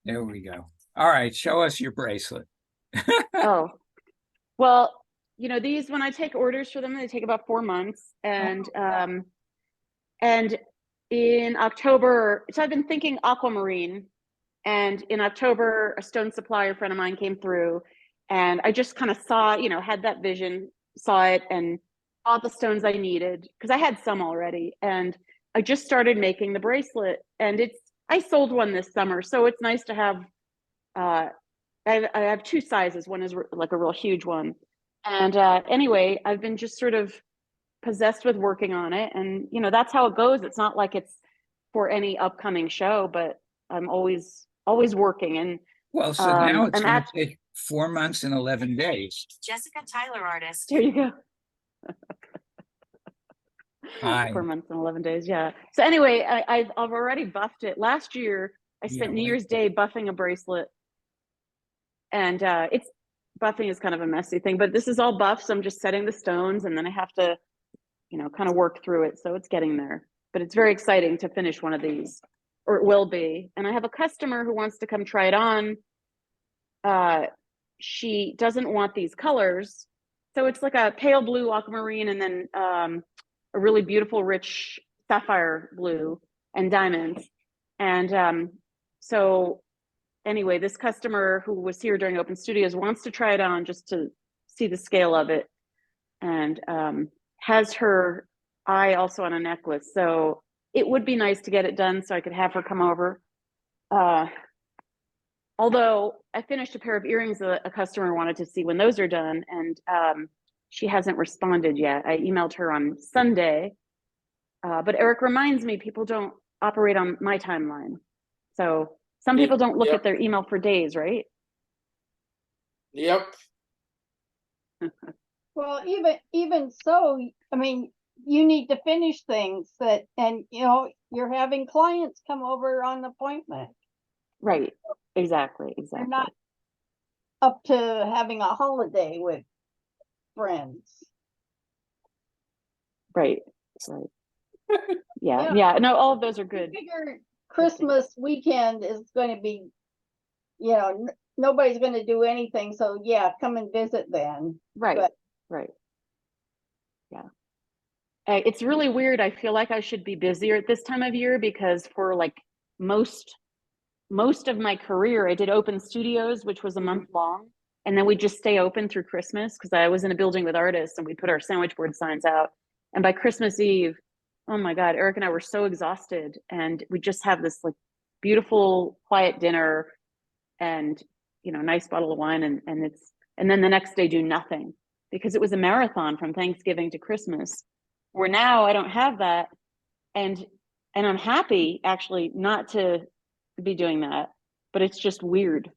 There we go. All right, show us your bracelet. Oh, well, these, when I take orders for them, they take about 4 months. And in October, so I've been thinking aquamarine. And in October, a stone supplier friend of mine came through, and I just kind of saw, had that vision, saw it, and bought the stones I needed because I had some already. And I just started making the bracelet, and I sold one this summer, so it's nice to have. I have two sizes. One is like a real huge one, and anyway, I've been just sort of possessed with working on it, and that's how it goes. It's not like it's for any upcoming show, but I'm always working. And Well, so now it's I'm going to at take 4 months and 11 days. Jessica Tyler artist. there you go. Hi. 4 months and 11 days, yeah. So anyway, I've already buffed it. Last year I spent New Year's Day buffing a bracelet, and it's buffing is kind of a messy thing, but this is all buff, so I'm just setting the stones, and then I have to kind of work through it. So it's getting there, but it's very exciting to finish one of these, or it will be. And I have a customer who wants to come try it on. She doesn't want these colors. So it's like a pale blue aquamarine, and then a really beautiful, rich sapphire blue and diamonds. And so anyway, this customer who was here during Open Studios wants to try it on just to see the scale of it, and has her eye also on a necklace. So it would be nice to get it done so I could have her come over. Although I finished a pair of earrings that a customer wanted to see when those are done, and she hasn't responded yet. I emailed her on Sunday, but Eric reminds me people don't operate on my timeline. So some people don't look at their email for days, right? Yep. Well, even so, I mean, you need to finish things and you're having clients come over on appointment. Right. Exactly. You're not up to having a holiday with friends. Right. Yeah. No, all of those are good. I figure Christmas weekend is going to be, nobody's going to do anything. So yeah, come and visit then. Right. Yeah. It's really weird. I feel like I should be busier at this time of year because for like most of my career, I did Open Studios, which was a month long. And then we just stay open through Christmas because I was in a building with artists and we put our sandwich board signs out. And by Christmas Eve, oh my God, Eric and I were so exhausted. And we just have this like beautiful, quiet dinner and, nice bottle of wine. And then the next day do nothing because it was a marathon from Thanksgiving to Christmas. Where now I don't have that. And I'm happy actually not to be doing that, but it's just weird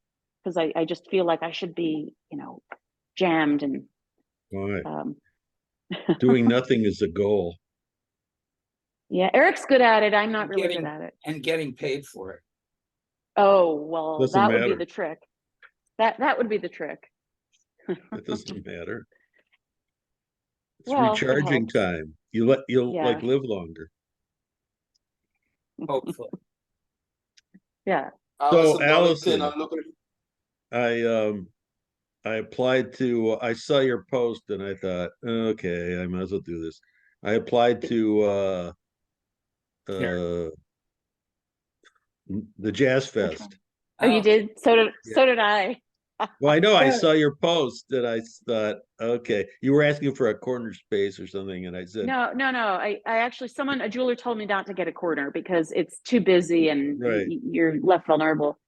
because I just feel like I should be, jammed and doing nothing is a goal. Yeah, Eric's good at it. I'm not really good at it. And getting paid for it. Oh, well, Doesn't that would matter. be the trick. That would be the trick. It doesn't matter. It's Well, it recharging helps. time. You'll Yeah. like live longer. Hopefully. Yeah. So Allison, Allison, I'm looking. I applied to. I saw your post and I thought, okay, I might as well do this. I applied to the Jazz Fest. Oh, you did? So did I. Well, I know I saw your post and I thought, okay, you were asking for a corner space or something, and I said, No. I actually, a jeweler told me not to get a corner because it's too busy and right. you're left vulnerable.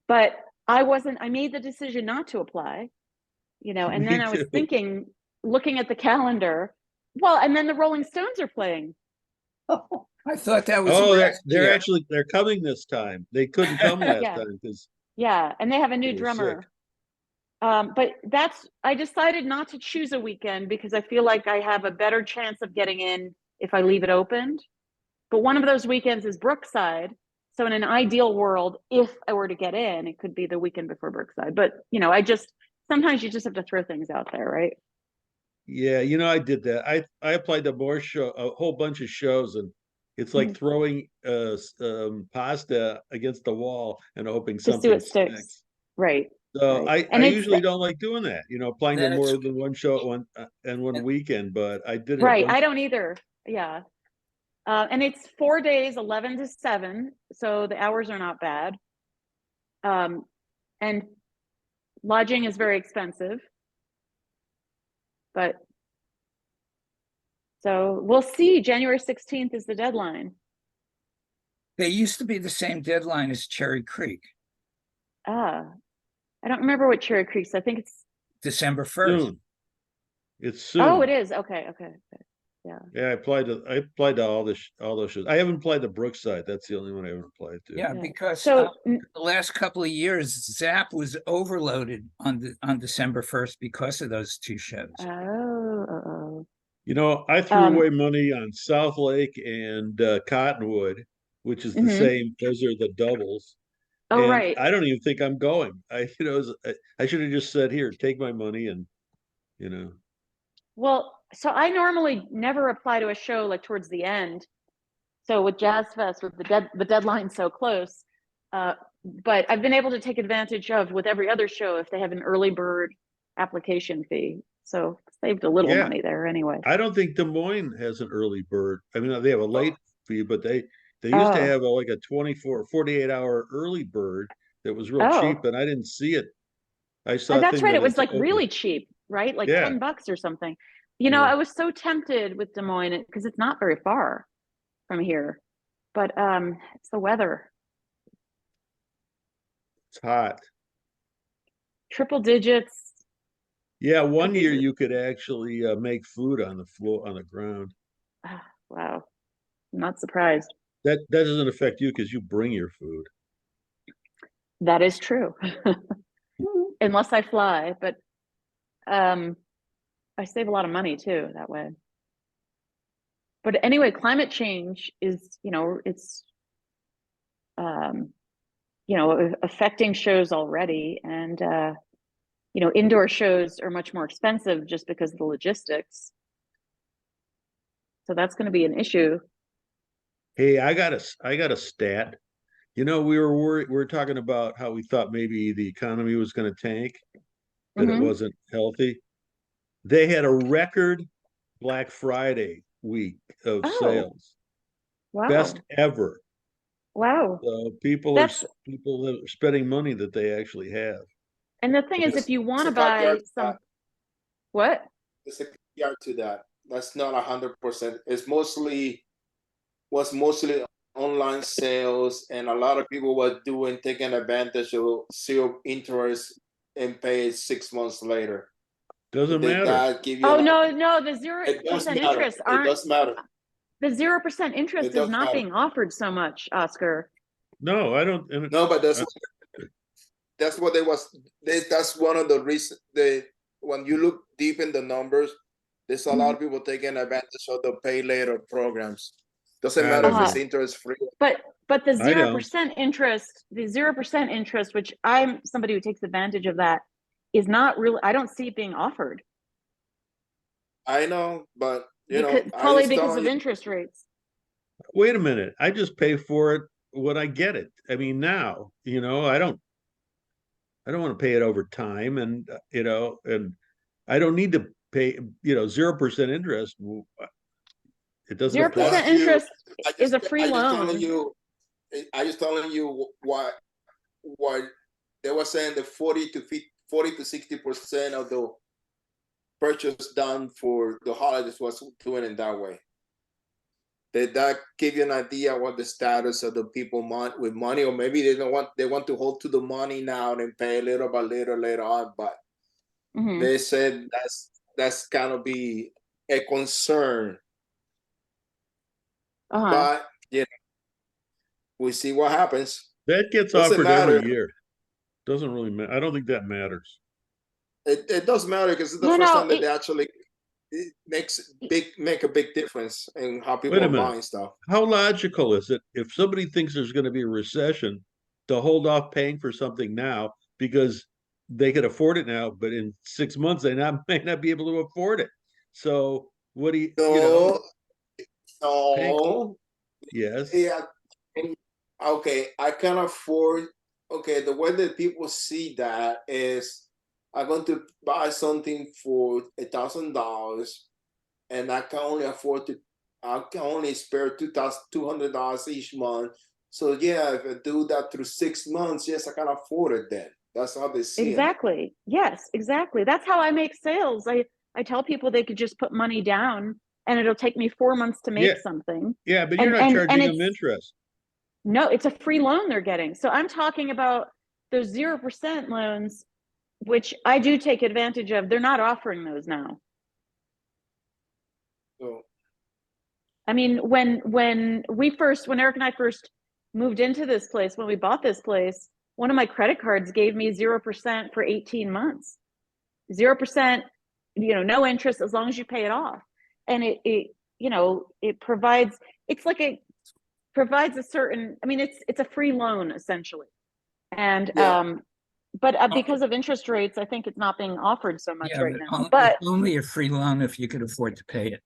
But I made the decision not to apply, and then I was thinking, looking at the calendar, well, and then the Rolling Stones are playing. I thought that was. Oh, they're coming this time. They couldn't come last time because. Yeah, and they have a new drummer. Sick. But I decided not to choose a weekend because I feel like I have a better chance of getting in if I leave it opened. But one of those weekends is Brookside. So in an ideal world, if I were to get in, it could be the weekend before Brookside. But, sometimes you just have to throw things out there, right? Yeah, I did that. I applied to a whole bunch of shows, and It's like Mhm. throwing pasta against the wall and hoping Just see something what sticks. sticks. Right. So Right. I usually don't like doing that, applying to Then more it's- than one show at one and one and- weekend, but I did it a Right. bunch. I don't either. Yeah. And it's 4 days, 11 to 7. So the hours are not bad. And lodging is very expensive. But so we'll see. January 16th is the deadline. They used to be the same deadline as Cherry Creek, I don't remember what Cherry Creek's. I think it's, December 1st. Soon. It's soon. oh, it is. Okay. Yeah. Yeah, I applied to all those shows. I haven't applied to Brookside. That's the only one I haven't applied to. Yeah, Yeah. because So, the last couple of years, Zap was overloaded on December 1st because of those two shows. oh. I threw Um, away money on South Lake and Cottonwood, which is the Mhm. same. Those are the doubles. Oh, And right. I don't even think I'm going. I should have just said, here, take my money and, Well, so I normally never apply to a show like towards the end. So with Jazz Fest, with the deadline so close, but I've been able to take advantage of with every other show if they have an early bird application fee. So saved a little Yeah. money there anyway. I don't think Des Moines has an early bird. I mean, they have a late fee, but they used to Oh. have like a 48-hour early bird that was real Oh. cheap, and I didn't see it. I saw Oh, a that's thing right. that It was it's like open. really cheap, right? Like Yeah. $10 or something. Yeah. I was so tempted with Des Moines because it's not very far from here. But it's the weather. It's hot. Triple digits. Yeah, one Could be- year you could actually make food on the floor, on the ground. Wow. I'm not surprised. That doesn't affect you because you bring your food. That is true. Unless I fly, but I save a lot of money too that way. But anyway, climate change is, it's affecting shows already, and indoor shows are much more expensive just because of the logistics. So that's going to be an issue. Hey, I got a stat. We were worried. We were talking about how we thought maybe the economy was going to tank, that it Mhm. wasn't healthy. They had a record Black Friday week of Oh. sales, Wow. best ever. Wow. So people are spending money that they actually have. And the thing is, if you want to buy some, what? There's a caveat to that. That's not 100%. Was mostly online sales, and a lot of people were taking advantage of zero interest and pay 6 months later. Doesn't Did matter. that give you Oh, an- no, the 0% It does matter. interest It aren't, does matter. the 0% interest It is does not matter. being offered so much, Oscar. No, I don't. And No, but that's what they was. That's one of the reasons. When you look deep in the numbers, there's a lot of people taking advantage of the pay later programs. Doesn't matter if it's interest free. But the I know. 0% interest, which I'm somebody who takes advantage of that, is not really, I don't see it being offered. I know, but Probably because of interest rates. Wait a minute. I just pay for it when I get it. I mean, now, I don't want to pay it over time, and and I don't need to pay 0% interest. It doesn't 0% apply. interest is a free loan. I just telling you what they were saying, the 40 to 60% of the purchase done for the holidays was doing it that way. Did that give you an idea what the status of the people with money, or maybe they want to hold to the money now and pay a little by little later on, but they said that's gonna be a concern. But we see what happens. That gets Doesn't offered matter. every year. Doesn't really matter. I don't think that matters. It does matter because it's the first time that they actually make a big difference in how people are buying stuff. How logical is it if somebody thinks there's going to be a recession to hold off paying for something now because they could afford it now, but in 6 months they may not be able to afford it? So what do you? No, Yes. Yeah. Okay, I can afford. Okay, the way that people see that is, I'm going to buy something for $1,000, and I can only afford to. I can only spare $200 each month. So yeah, if I do that through 6 months, yes, I can afford it. Then that's how they see it. Exactly. Yes, exactly. That's how I make sales. I tell people they could just put money down and it'll take me 4 months to make Yeah. something. Yeah, but you're not And charging them it's interest. no, it's a free loan they're getting. So I'm talking about those 0% loans, which I do take advantage of. They're not offering those now. So I mean, when Eric and I first moved into this place, when we bought this place, one of my credit cards gave me 0% for 18 months. 0%, no interest as long as you pay it off. And it provides, provides a certain, I mean, it's a free loan essentially. And yeah, but because of interest rates, I think it's not being offered so much Yeah, right but now. But it's only a free loan if you could afford to pay it.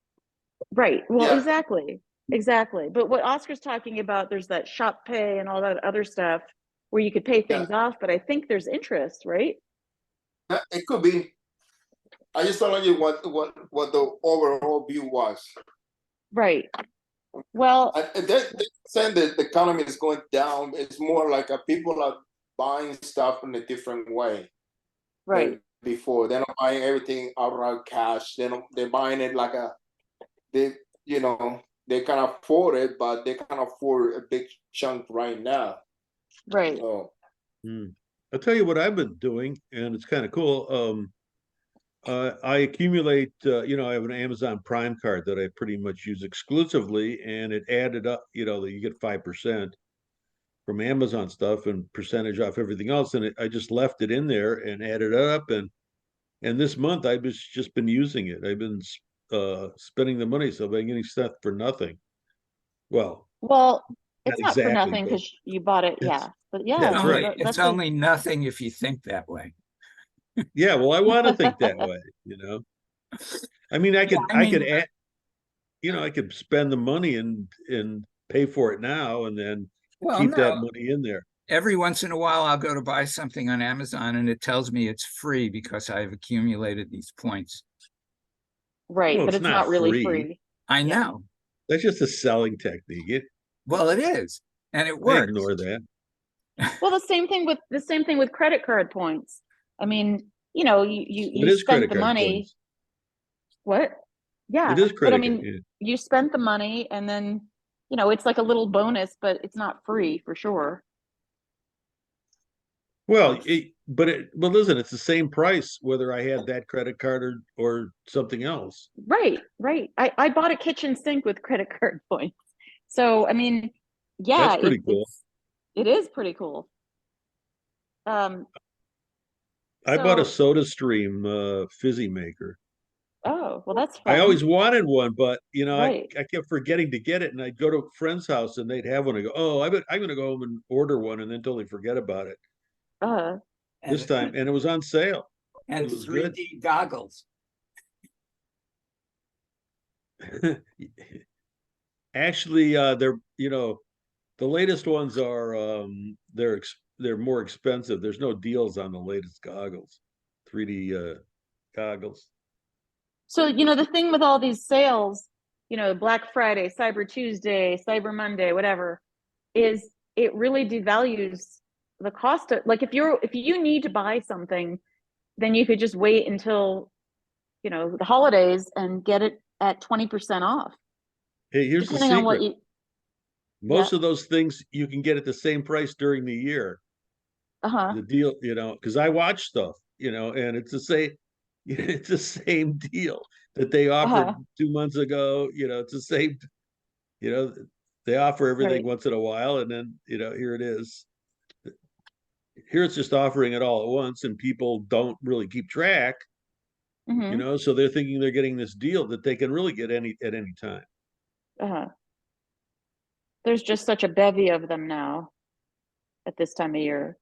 right, well, Yeah. exactly. But what Oscar's talking about, there's that shop pay and all that other stuff where you could pay things off, but I think there's interest, right? it could be. I just telling you what the overall view was. Right. Well, They're saying that the economy is going down. It's more like people are buying stuff in a different way right. than before. They're not buying everything outright cash. They're buying it like they they can afford it, but they can't afford a big chunk right now. Right. So I'll tell you what I've been doing, and it's kind of cool. I accumulate, I have an Amazon Prime card that I pretty much use exclusively, and it added up, that you get 5% from Amazon stuff and percentage off everything else. And I just left it in there and added it up. And this month I've just been using it. I've been spending the money, so I've been getting stuff for nothing. Well, Well, not it's not for exactly, nothing but because you bought it. it's, Yeah. But It's that's yeah, right. only, it's that's only nothing if you think that way. Yeah, well, I want to think that way, I mean, I Yeah, could add, I could spend the money and pay for it now and then well, keep that no. money in there. Every once in a while, I'll go to buy something on Amazon and it tells me it's free because I've accumulated these points. right. Well, But it's it's not not really free. free. I Yeah. know. That's just a selling technique. Well, it is, and it I works. ignore that. Well, the same thing with credit card points. I mean, you It is spent credit the card money. points. What? It Yeah. is But I credit card. mean, Yeah. you spent the money and then, it's like a little bonus, but it's not free for sure. Well, but listen, it's the same price whether I had that credit card or something else. Right, right. I bought a kitchen sink with credit card points. So, I mean, yeah, That's pretty cool. it is pretty cool. Um, I bought a so, Soda Stream fizzy maker. oh, well, that's I fun. always wanted one, but Right. I kept forgetting to get it, and I'd go to a friend's house and they'd have one. I go, oh, I'm going to go home and order one, and then totally forget about it this And, time. And it was on sale. and It was good. 3D goggles. Actually, the latest ones are they're more expensive. There's no deals on the latest goggles, 3D goggles. So, the thing with all these sales, Black Friday, Cyber Tuesday, Cyber Monday, whatever, is it really devalues the cost of, like, if you need to buy something, then you could just wait until, the holidays and get it at 20% off, Hey, here's the depending on what secret. you, yeah. Most of those things you can get at the same price during the year. Uh-huh. The deal, because I watch stuff, and it's the same, it's the same deal that they offered Uh-huh. 2 months ago. It's the same, you know, they offer everything Right. once in a while, and then here it is. Here it's just offering it all at once, and people don't really keep track, Mm-hmm. so they're thinking they're getting this deal that they can really get at any time. Uh-huh. There's just such a bevy of them now at this time of year.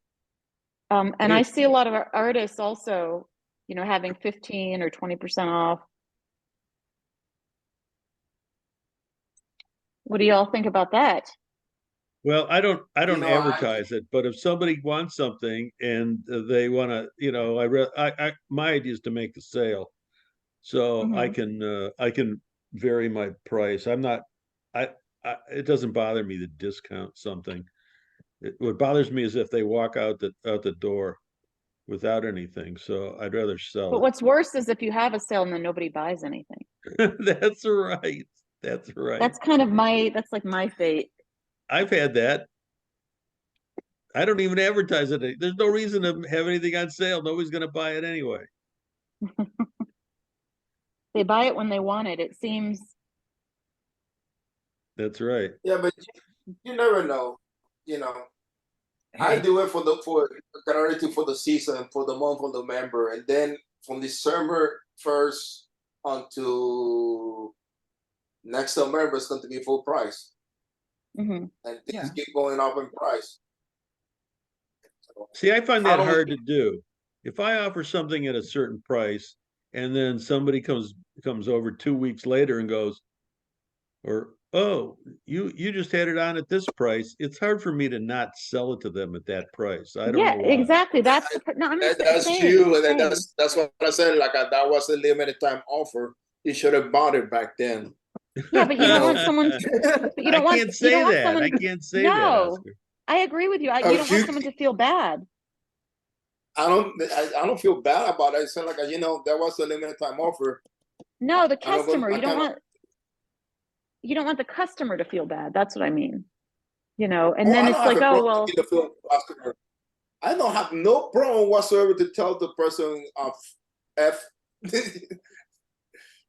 And I Hey, see a lot of our artists also, having 15 or 20% off. What do y'all think about that? Well, I don't know, advertise it, but if somebody wants something and they want to, my idea is to make the sale. So Mhm. I can vary my price. I'm not, I, it doesn't bother me to discount something. What bothers me is if they walk out the door without anything. So I'd rather sell But it. what's worse is if you have a sale and then nobody buys anything. That's right. That's right. That's like my fate. I've had that. I don't even advertise it. There's no reason to have anything on sale. Nobody's going to buy it anyway. They buy it when they want it. It seems That's right. yeah, but you never know. You know, I Hey, do it for priority for the season for the month of November, and then from December 1st until next November, it's going to be full price, mhm. and yeah. things keep going up in price. So, See, I find I that don't. hard to do. If I offer something at a certain price and then somebody comes over 2 weeks later and goes, or oh, you just had it on at this price, it's hard for me to not sell it to them at that price. I don't Yeah, know why. exactly. No, I'm That's same, you, and then same. that's what I said. Like that was a limited time offer. You should have bought it back then. Yeah, but you You don't know, want someone, but I can't you don't say want that. I someone, can't say that, no, Oscar. I agree with you. You don't if want you, someone to feel bad. I don't feel bad about it. It's like that was a limited time offer. No, the I don't go. customer, I kind of. you don't want the customer to feel bad. That's what I mean. And Oh, then I don't it's have like, a oh, problem well, with the film customer. I don't have no problem whatsoever to tell the person of F.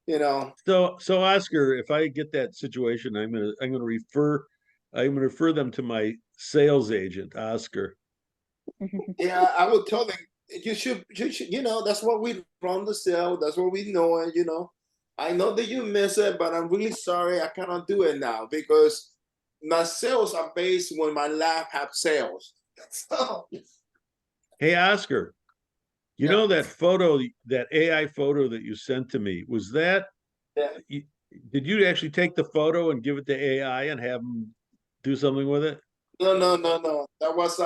you know. So Oscar, if I get that situation, I'm gonna refer them to my sales agent, Oscar. Yeah, I would tell them you should, that's what we run the sale. That's what we know. And I know that you miss it, but I'm really sorry. I cannot do it now because my sales are based when my lab have sales. So, Hey Oscar, you yeah, know that AI photo that you sent to me, was that yeah. you, did you actually take the photo and give it to AI and have them do something with it? No, no, no, no. That was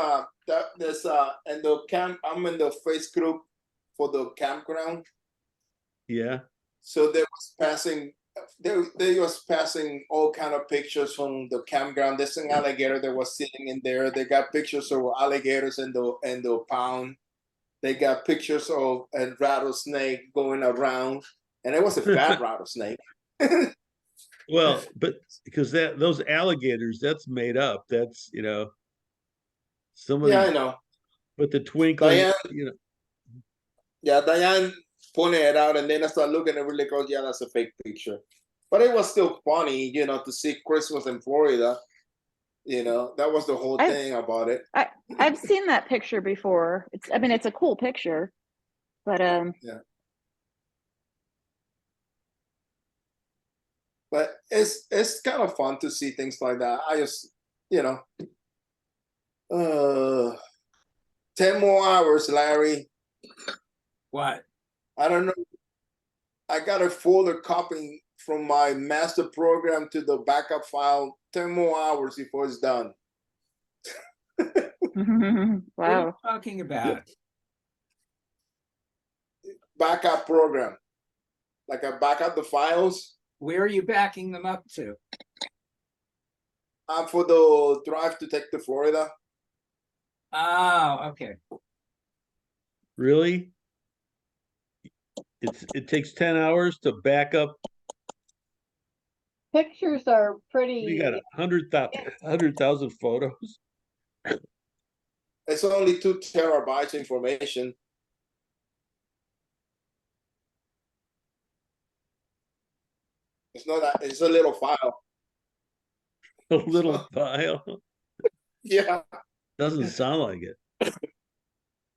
there's in the camp. I'm in the face group for the campground. Yeah. So they was passing all kind of pictures from the campground. There's an alligator that was sitting in there. They got pictures of alligators in the pound. They got pictures of a rattlesnake going around, and it was a fat rattlesnake. Well, but because those alligators, that's made up. That's, Yeah, somebody I know. put the twinkling, Diane, yeah, Diane pointed it out, and then I started looking at it really close. Yeah, that's a fake picture, but it was still funny, to see Christmas in Florida. That was the whole I've thing about it. I've seen that picture before. I mean, it's a cool picture, but Yeah, but it's kind of fun to see things like that. I just, you know, uh, 10 more hours, Larry. What? I don't know. I got a folder copying from my master program to the backup file. 10 more hours before it's done. What are you wow. talking about? Backup program, like I back up the files. Where are you backing them up to? For the drive to take to Florida. Oh, okay. really? It takes 10 hours to back up. Pictures are You pretty, got 100,000 photos. It's only 2 terabytes information. It's not that. It's a little file. A little file. Yeah. Doesn't sound like it.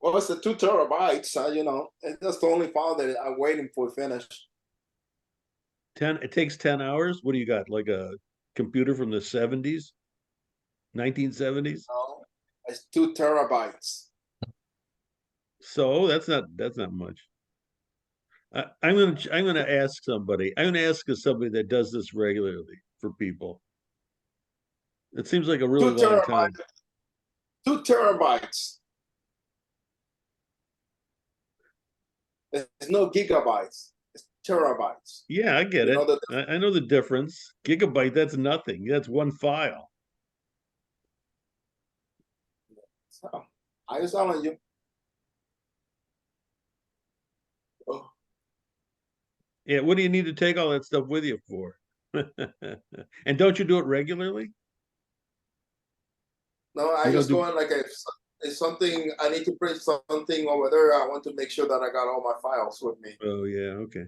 Well, it's the 2 terabytes. That's the only file that I'm waiting for to finish. It takes 10 hours. What do you got? Like a computer from the 70s, 1970s? No, it's 2 terabytes. So that's not much. I'm gonna ask somebody. I'm gonna ask somebody that does this regularly for people. It seems like a really 2 long time. terabytes. 2 terabytes. It's no gigabytes. It's terabytes. Yeah, I get You it. know that. I know the difference. Gigabyte, that's nothing. That's one file. So, I was telling you. Oh, Yeah, what do you need to take all that stuff with you for? And don't you do it regularly? no, I You don't just do, go in like if something I need to print something over there. I want to make sure that I got all my files with me. oh yeah, okay.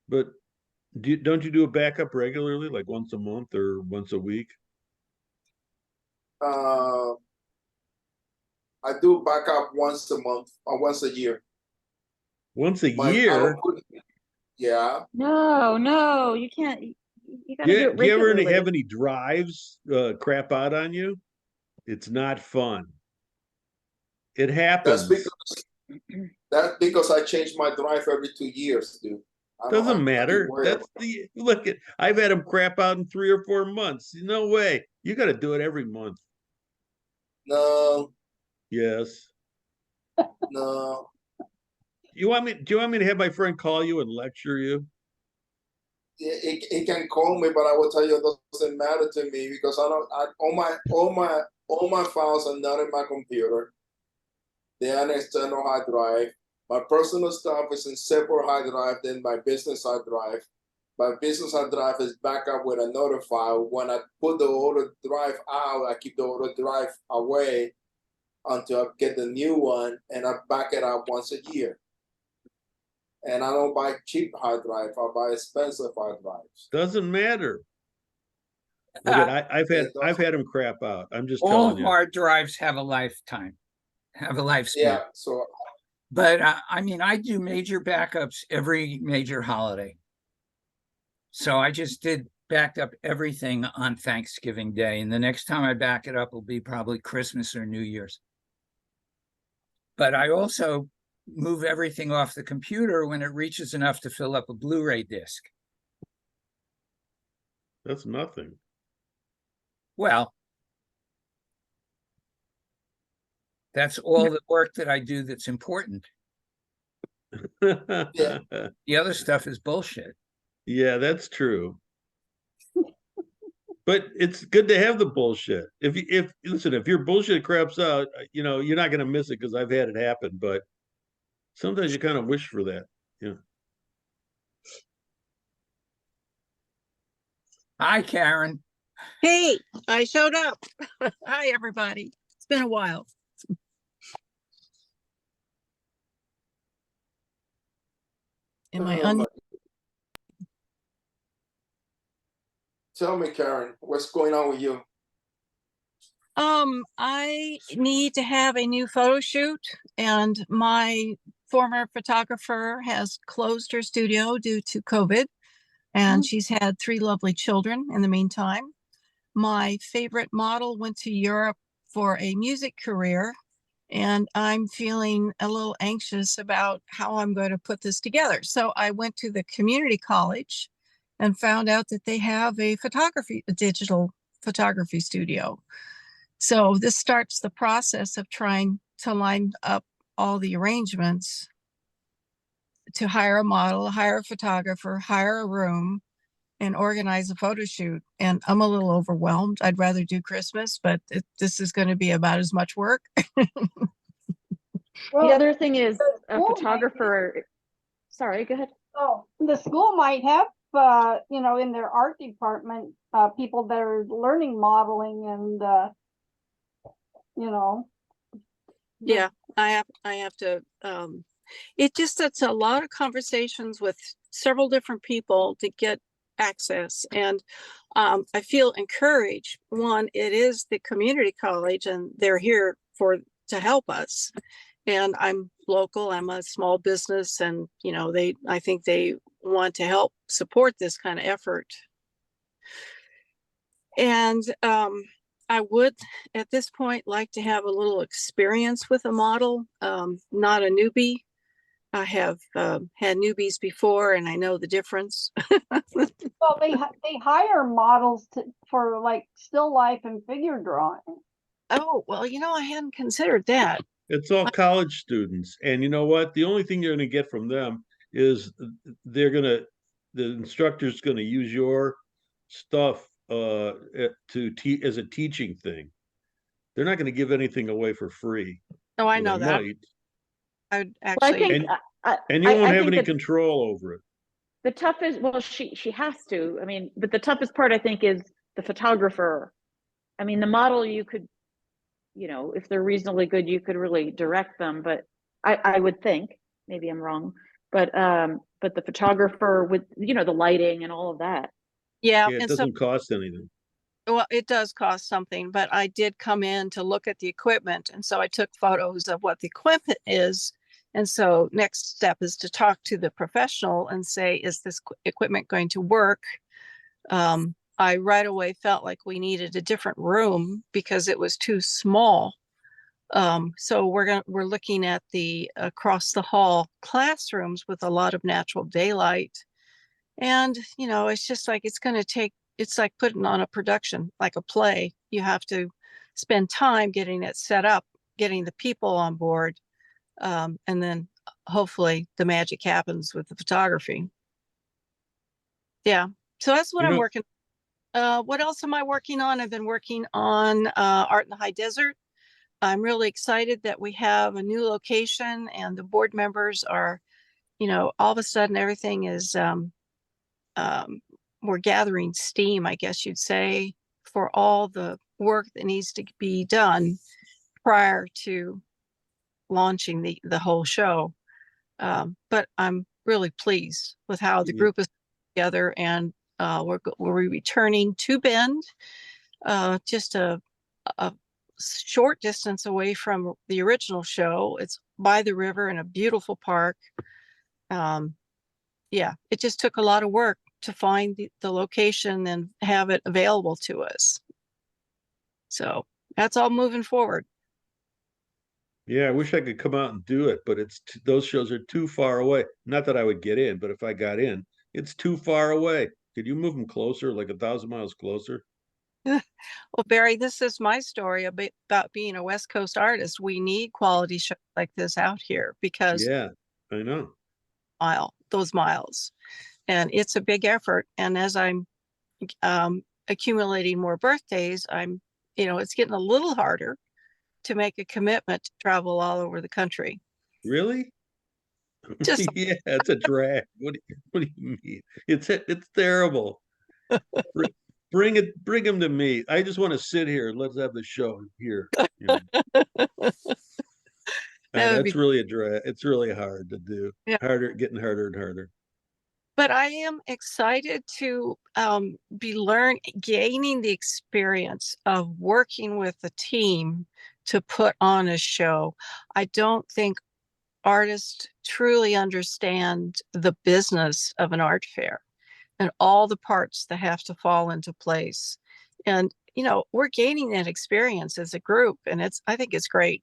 But don't you do a backup regularly, like once a month or once a week? Uh, I do backup once a month or once a year. Once a But I don't year? put. Yeah. No, you can't. You got to do it Do you ever regularly. have any drives crap out on you? It's not fun. It That's happens. because I change my drive every 2 years, dude. I don't Doesn't have to matter. worry That's the look at. I've had them crap out in 3 or 4 months. No way. You got to do it every month. No, Yes. no. You want me? Do you want me to have my friend call you and lecture you? It can call me, but I will tell you it doesn't matter to me because I don't. All my files are not in my computer. They are an external hard drive. My personal stuff is in separate hard drive than my business hard drive. My business hard drive is back up with another file. When I put the older drive out, I keep the older drive away until I get the new one, and I back it up once a year. And I don't buy cheap hard drive. I buy expensive hard drives. Doesn't matter. Look at It I've doesn't- had them crap out. I'm just All telling you. hard drives have a lifetime, have a lifespan. Yeah, so But I mean, I do major backups every major holiday. So I just did backed up everything on Thanksgiving Day. And the next time I back it up will be probably Christmas or New Year's. But I also move everything off the computer when it reaches enough to fill up a Blu-ray disc. That's nothing. Well, that's all the work that I do that's important. The other stuff is bullshit. Yeah, that's true. But it's good to have the bullshit. If listen, if your bullshit craps out, you're not gonna miss it because I've had it happen. But sometimes you kind of wish for that. Yeah. Hi, Karen. Hey, I showed up. Hi, everybody. It's been a while. Am I on? tell me, Karen, what's going on with you? I need to have a new photo shoot, and my former photographer has closed her studio due to COVID, and she's had 3 lovely children in the meantime. My favorite model went to Europe for a music career, and I'm feeling a little anxious about how I'm going to put this together. So I went to the community college and found out that they have a digital photography studio. So this starts the process of trying to line up all the arrangements to hire a model, hire a photographer, hire a room, and organize a photo shoot. And I'm a little overwhelmed. I'd rather do Christmas, but this is going to be about as much work. The Well, other thing is the a school might- photographer. Sorry, go ahead. Oh, the school might have, in their art department, people that are learning modeling and, Yeah, I have to, it just sets a lot of conversations with several different people to get access. And I feel encouraged. One, it is the community college and they're here to help us. And I'm local, I'm a small business, and I think they want to help support this kind of effort. And I would, at this point, like to have a little experience with a model, not a newbie. I have had newbies before, and I know the difference. Well, they hire models for like still life and figure drawing. Oh, well, I hadn't considered that. It's all college students. And you know what? The only thing you're going to get from them is they're going to, the instructor's going to use your stuff to teach as a teaching thing. They're not going to give anything away for free. Oh, I Well, know they that. might, I would Well, I actually, think and you won't I have think any that control over it. the toughest, well, she has to. I mean, but the toughest part I think is the photographer. I mean, the model you could, if they're reasonably good, you could really direct them. But I would think, maybe I'm wrong, but the photographer with the lighting and all of that. yeah. Yeah, it And so, doesn't cost anything. well, it does cost something, but I did come in to look at the equipment. And so I took photos of what the equipment is. And so next step is to talk to the professional and say, is this equipment going to work? I right away felt like we needed a different room because it was too small. So we're looking at the across the hall classrooms with a lot of natural daylight. And, it's just like it's like putting on a production, like a play. You have to spend time getting it set up, getting the people on board. And then hopefully the magic happens with the photography. Yeah. So that's what You I'm know, working. What else am I working on? I've been working on Art in the High Desert. I'm really excited that we have a new location and the board members are, all of a sudden everything is um, we're gathering steam, I guess you'd say, for all the work that needs to be done prior to launching the whole show. But I'm really pleased with how the yeah, group is together, and we're returning to Bend, just a short distance away from the original show. It's by the river in a beautiful park. Um, yeah, it just took a lot of work to find the location and have it available to us. So that's all moving forward. yeah, I wish I could come out and do it, but those shows are too far away. Not that I would get in, but if I got in, it's too far away. Could you move them closer, like 1,000 miles closer? Well, Barry, this is my story about being a West Coast artist. We need quality shows like this out here because Yeah, I know. those miles, and it's a big effort. And as I'm accumulating more birthdays, it's getting a little harder to make a commitment to travel all over the country. Really? Just Yeah, it's a drag. What do you mean? It's terrible. Br- bring him to me. I just want to sit here and let's have the show here. that would be, That's really a drag. It's really hard to do. yeah. Getting harder and harder. But I am excited to be gaining the experience of working with a team to put on a show. I don't think artists truly understand the business of an art fair and all the parts that have to fall into place. And, we're gaining that experience as a group, and I think it's great.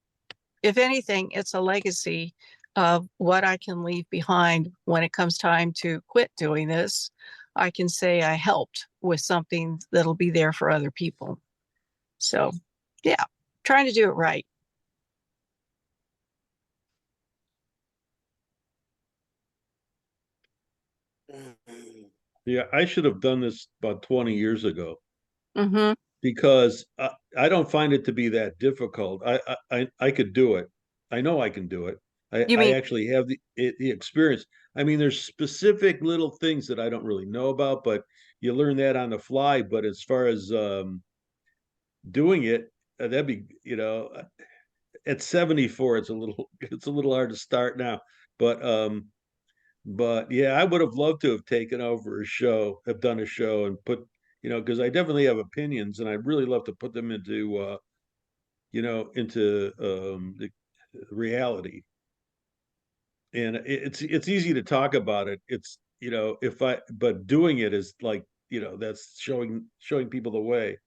If anything, it's a legacy of what I can leave behind when it comes time to quit doing this. I can say I helped with something that'll be there for other people. So, yeah, trying to do it right. Yeah, I should have done this about 20 years ago Mm-hmm. because I don't find it to be that difficult. I could do it. I know I can do it. You I mean, actually have the experience. I mean, there's specific little things that I don't really know about, but you learn that on the fly. But as far as doing it, that'd be at 74, it's a little hard to start now. But yeah, I would have loved to have taken over a show, have done a show and put, because I definitely have opinions and I'd really love to put them into the reality. And it's easy to talk about it. It's, but doing it is like, that's showing people the way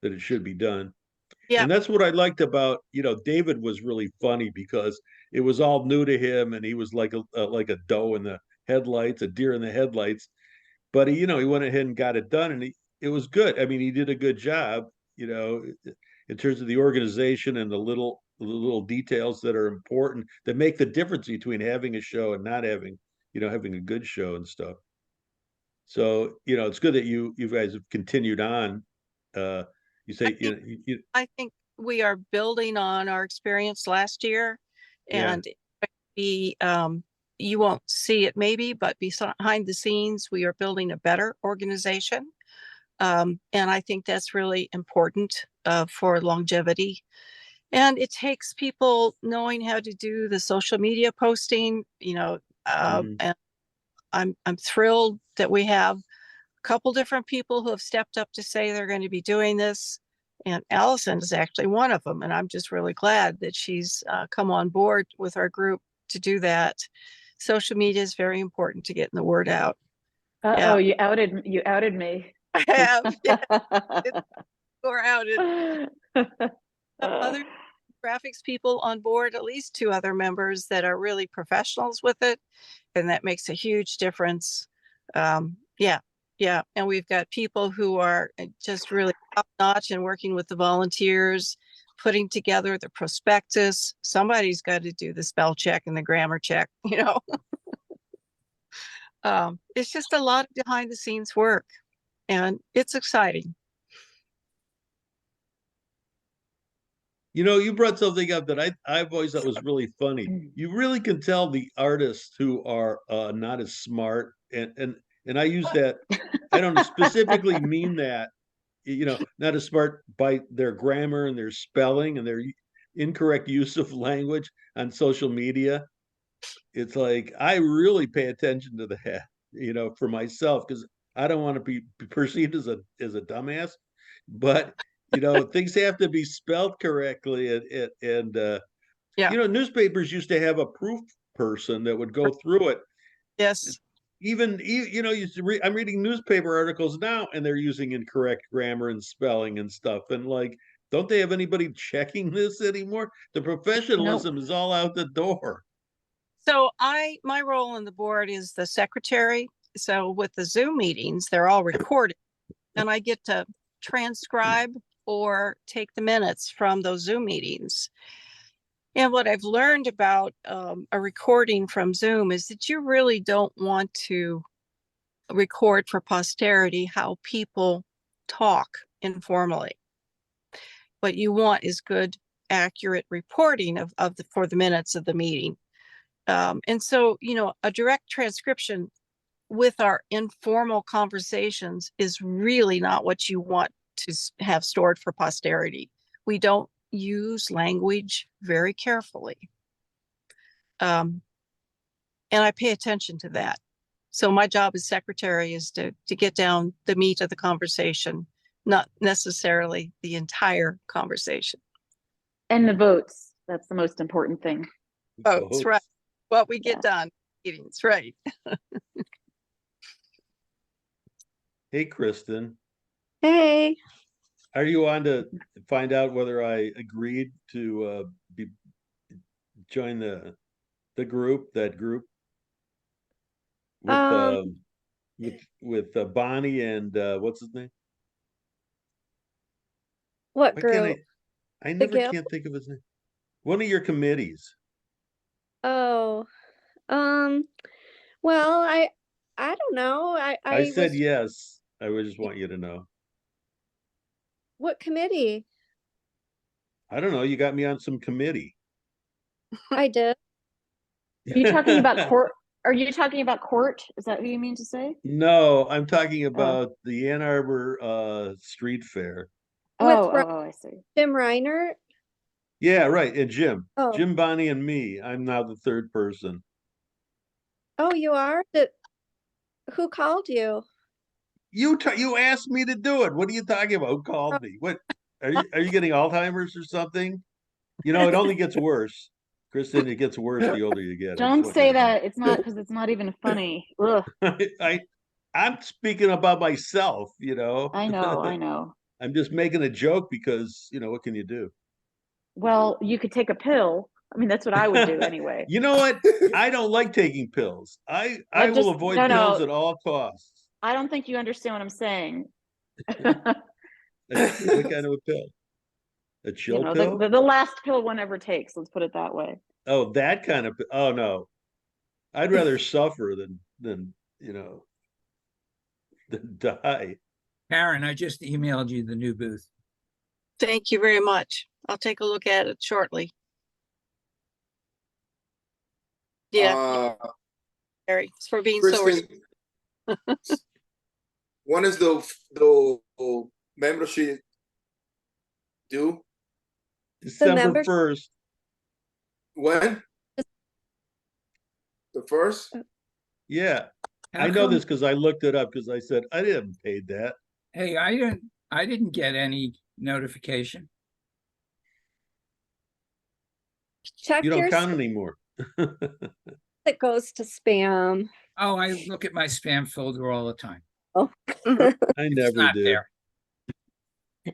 that it should be done. Yeah. And that's what I liked about, David was really funny because it was all new to him, and he was like a doe in the headlights, a deer in the headlights. But he went ahead and got it done, and it was good. I mean, he did a good job, in terms of the organization and the little details that are important that make the difference between having a show and not having a good show and stuff. So, it's good that you guys have continued on. You I say, think, I think we are building on our experience last year, Yeah. and you won't see it maybe, but behind the scenes, we are building a better organization. And I think that's really important for longevity. And it takes people knowing how to do the social media posting, Mhm. and I'm thrilled that we have a couple different people who have stepped up to say they're going to be doing this. And Allison is actually one of them. And I'm just really glad that she's come on board with our group to do that. Social media is very important to getting the word out. Uh-oh, Yeah. you outed me. I have. Yeah, we're outed. Other graphics people on board, at least two other members that are really professionals with it. And that makes a huge difference. Yeah. Yeah. And we've got people who are just really top notch and working with the volunteers, putting together the prospectus. Somebody's got to do the spell check and the grammar check, It's just a lot of behind the scenes work, and it's exciting. You brought something up that I've always thought was really funny. You really can tell the artists who are not as smart, and I use that. I don't specifically mean that, not as smart by their grammar and their spelling and their incorrect use of language on social media. It's like I really pay attention to that, for myself, because I don't want to be perceived as a dumbass. But things have to be spelled correctly, and Yeah. newspapers used to have a proof person that would go through it. Yes. Even I'm reading newspaper articles now, and they're using incorrect grammar and spelling and stuff. And like, don't they have anybody checking this anymore? The professionalism is all out the door. So my role on the board is the secretary. So with the Zoom meetings, they're all recorded, and I get to transcribe or take the minutes from those Zoom meetings. And what I've learned about a recording from Zoom is that you really don't want to record for posterity how people talk informally. What you want is good, accurate reporting for the minutes of the meeting. And so, a direct transcription with our informal conversations is really not what you want to have stored for posterity. We don't use language very carefully. And I pay attention to that. So my job as secretary is to get down the meat of the conversation, not necessarily the entire conversation. And the votes. That's the most important thing. Votes, right. What we get done, meetings, right. Hey, Kristen. Hey. Are you on to find out whether I agreed to join that group with Bonnie and what's his name? What Why can't group? I never can't think of his name. One of your committees. Oh, um, well, I don't know. I said was, yes. I would just want you to know. what committee? I don't know. You got me on some committee. I did. Are you talking about court? Are you talking about court? Is that what you mean to say? No, I'm talking about the Ann Arbor street fair. With I see. Jim Reiner? Yeah, right. And Jim. Oh. Jim, Bonnie, and me. I'm now the third person. Oh, you are? Who called you? You asked me to do it. What are you talking about? Who called me? What are you getting Alzheimer's or something? It only gets worse. Kristen, it gets worse the older you get. Don't say that. It's not, because it's not even funny. Ugh. I'm speaking about myself, I know. I'm just making a joke because, what can you do? Well, you could take a pill. I mean, that's what I would do anyway. You know what? I don't like taking pills. I But will just- avoid no, pills no. at all costs. I don't think you understand what I'm saying. What kind of a pill? A chill pill? The last pill one ever takes, let's put it that way. Oh, that kind of. Oh no, I'd rather suffer than than die. Karen, I just emailed you the new booth. Thank you very much. I'll take a look at it shortly. Yeah, Gary, it's for being so. Kristen, when is the membership due? December membership- 1st. When? The first? Yeah, How I know come- this because I looked it up because I said I didn't paid that. Hey, I didn't get any notification. Check You don't your count spam, anymore. it goes to spam. Oh, I look at my spam folder all the time. Oh. I It's never not do. there.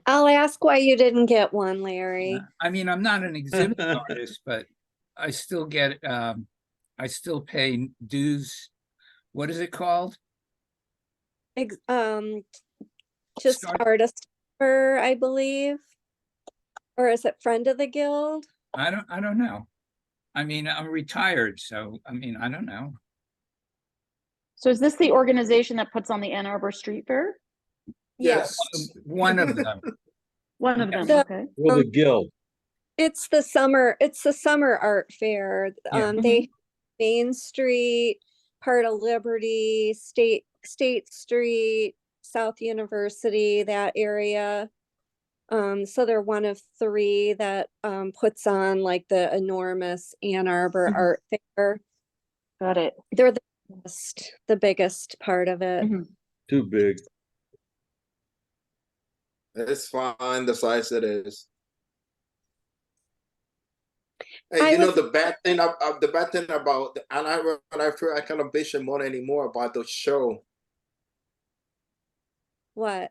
I'll ask why you didn't get one, Larry. I mean, I'm not an exhibit artist, but I still get, I still pay dues. What is it called? Ex- just Start- artist, I believe, or is it friend of the guild? I don't know. I mean, I'm retired, so I mean, I don't know. So is this the organization that puts on the Ann Arbor Street Fair? Yes. One of them. One of them, The- okay. Well, the guild. It's the summer art fair. Yeah. They Main Street, part of Liberty, State Street, South University, that area. So they're one of three that puts on like the enormous Ann Arbor Mhm. Art Fair. Got it. They're the biggest part of it. Mhm. Too big. It's fine the size it is. Hey, I you know was- the bad thing about the Ann Arbor, and I feel I kind of bitch more anymore about the show What?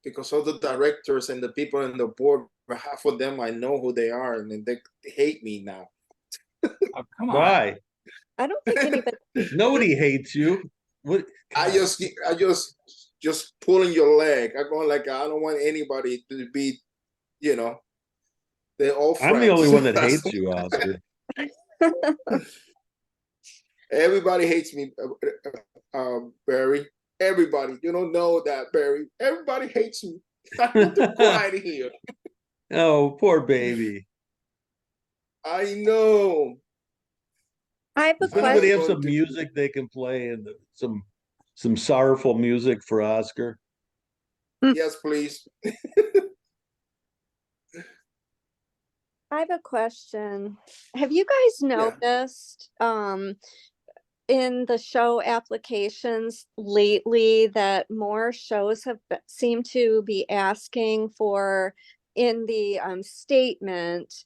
because all the directors and the people in the board, half of them I know who they are, and they hate me now. Oh, come on. Why? I don't think anybody. Nobody hates you. What? I just pulling your leg. I'm going like I don't want anybody to be, they're all friends. I'm the only one that That's- hates you, Oscar. Everybody hates me, Barry. Everybody. You don't know that, Barry. Everybody hates me. I have to cry here. Oh, poor baby. I know. I have a Does anybody question. have some music they can play and some sorrowful music for Oscar? Yes, please. I have a question. Have you guys noticed in the show applications lately that more shows seem to be asking for in the statement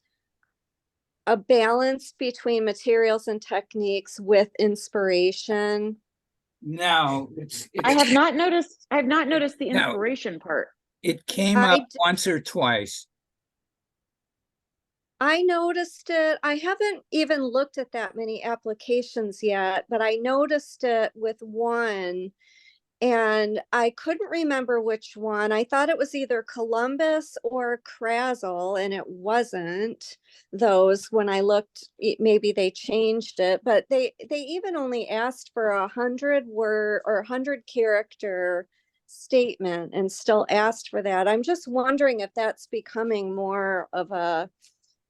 a balance between materials and techniques with inspiration? No, I have not noticed the No. inspiration part. it came I up once or twice. I noticed it. I haven't even looked at that many applications yet, but I noticed it with one and I couldn't remember which one. I thought it was either Columbus or Crazzle, and it wasn't those when I looked. Maybe they changed it, but they even only asked for 100-word or 100-character statement and still asked for that. I'm just wondering if that's becoming more of a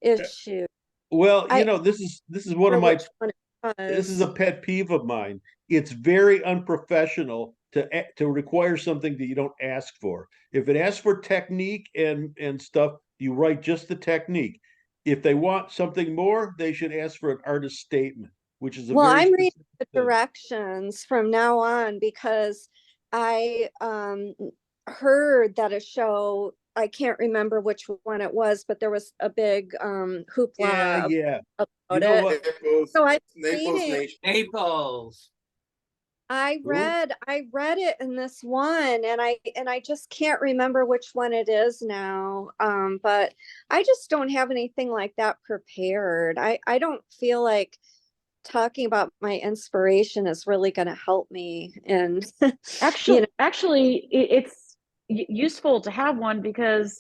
issue. Well, I- this is one Or of my which one it this is was. a pet peeve of mine. It's very unprofessional to require something that you don't ask for. If it asks for technique and stuff, you write just the technique. If they want something more, they should ask for an artist statement, which is a Well, very I'm reading specific the thing. directions from now on because I heard that a show, I can't remember which one it was, but there was a big hoopla Yeah. about You know it. what? Naples, So I'm Naples reading, Nation. Naples. I Ooh. read it in this one, and I just can't remember which one it is now. But I just don't have anything like that prepared. I don't feel like talking about my inspiration is really going to help me. And Actually, it's useful to have one because,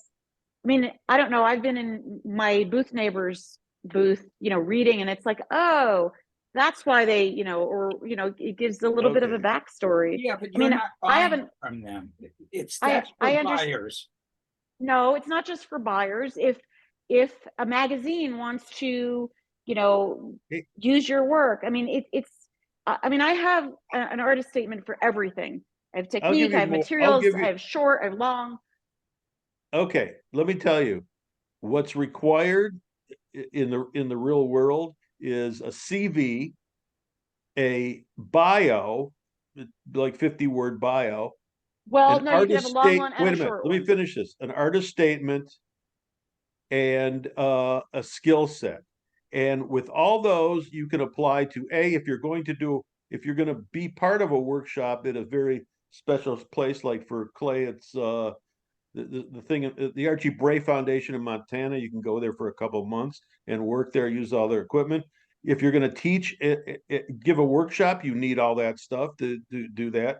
I mean, I don't know. I've been in my booth neighbor's booth, reading, and it's like, oh, that's why they, it gives a little bit of a Okay. backstory. Yeah, but I you're mean, not I buying haven't, from them. It's I that's for understand. buyers. No, it's not just for buyers. If a magazine wants to, Hey, use your work, I mean, it's. I mean, I have an artist statement for everything. I have I'll give technique, I you have more. I'll materials, give I you. have short, I have long. Okay, let me tell you, what's required in the real world is a CV, a bio, like 50-word bio, Well, an no, you could have a artist long state. one and Wait a a minute, short let me one. finish this. An artist statement and a skill set. And with all those, you can apply to if you're going to be part of a workshop at a very special place, like for Clay, it's the thing, the Archie Bray Foundation in Montana. You can go there for a couple of months and work there, use all their equipment. If you're going to teach, give a workshop, you need all that stuff to do that.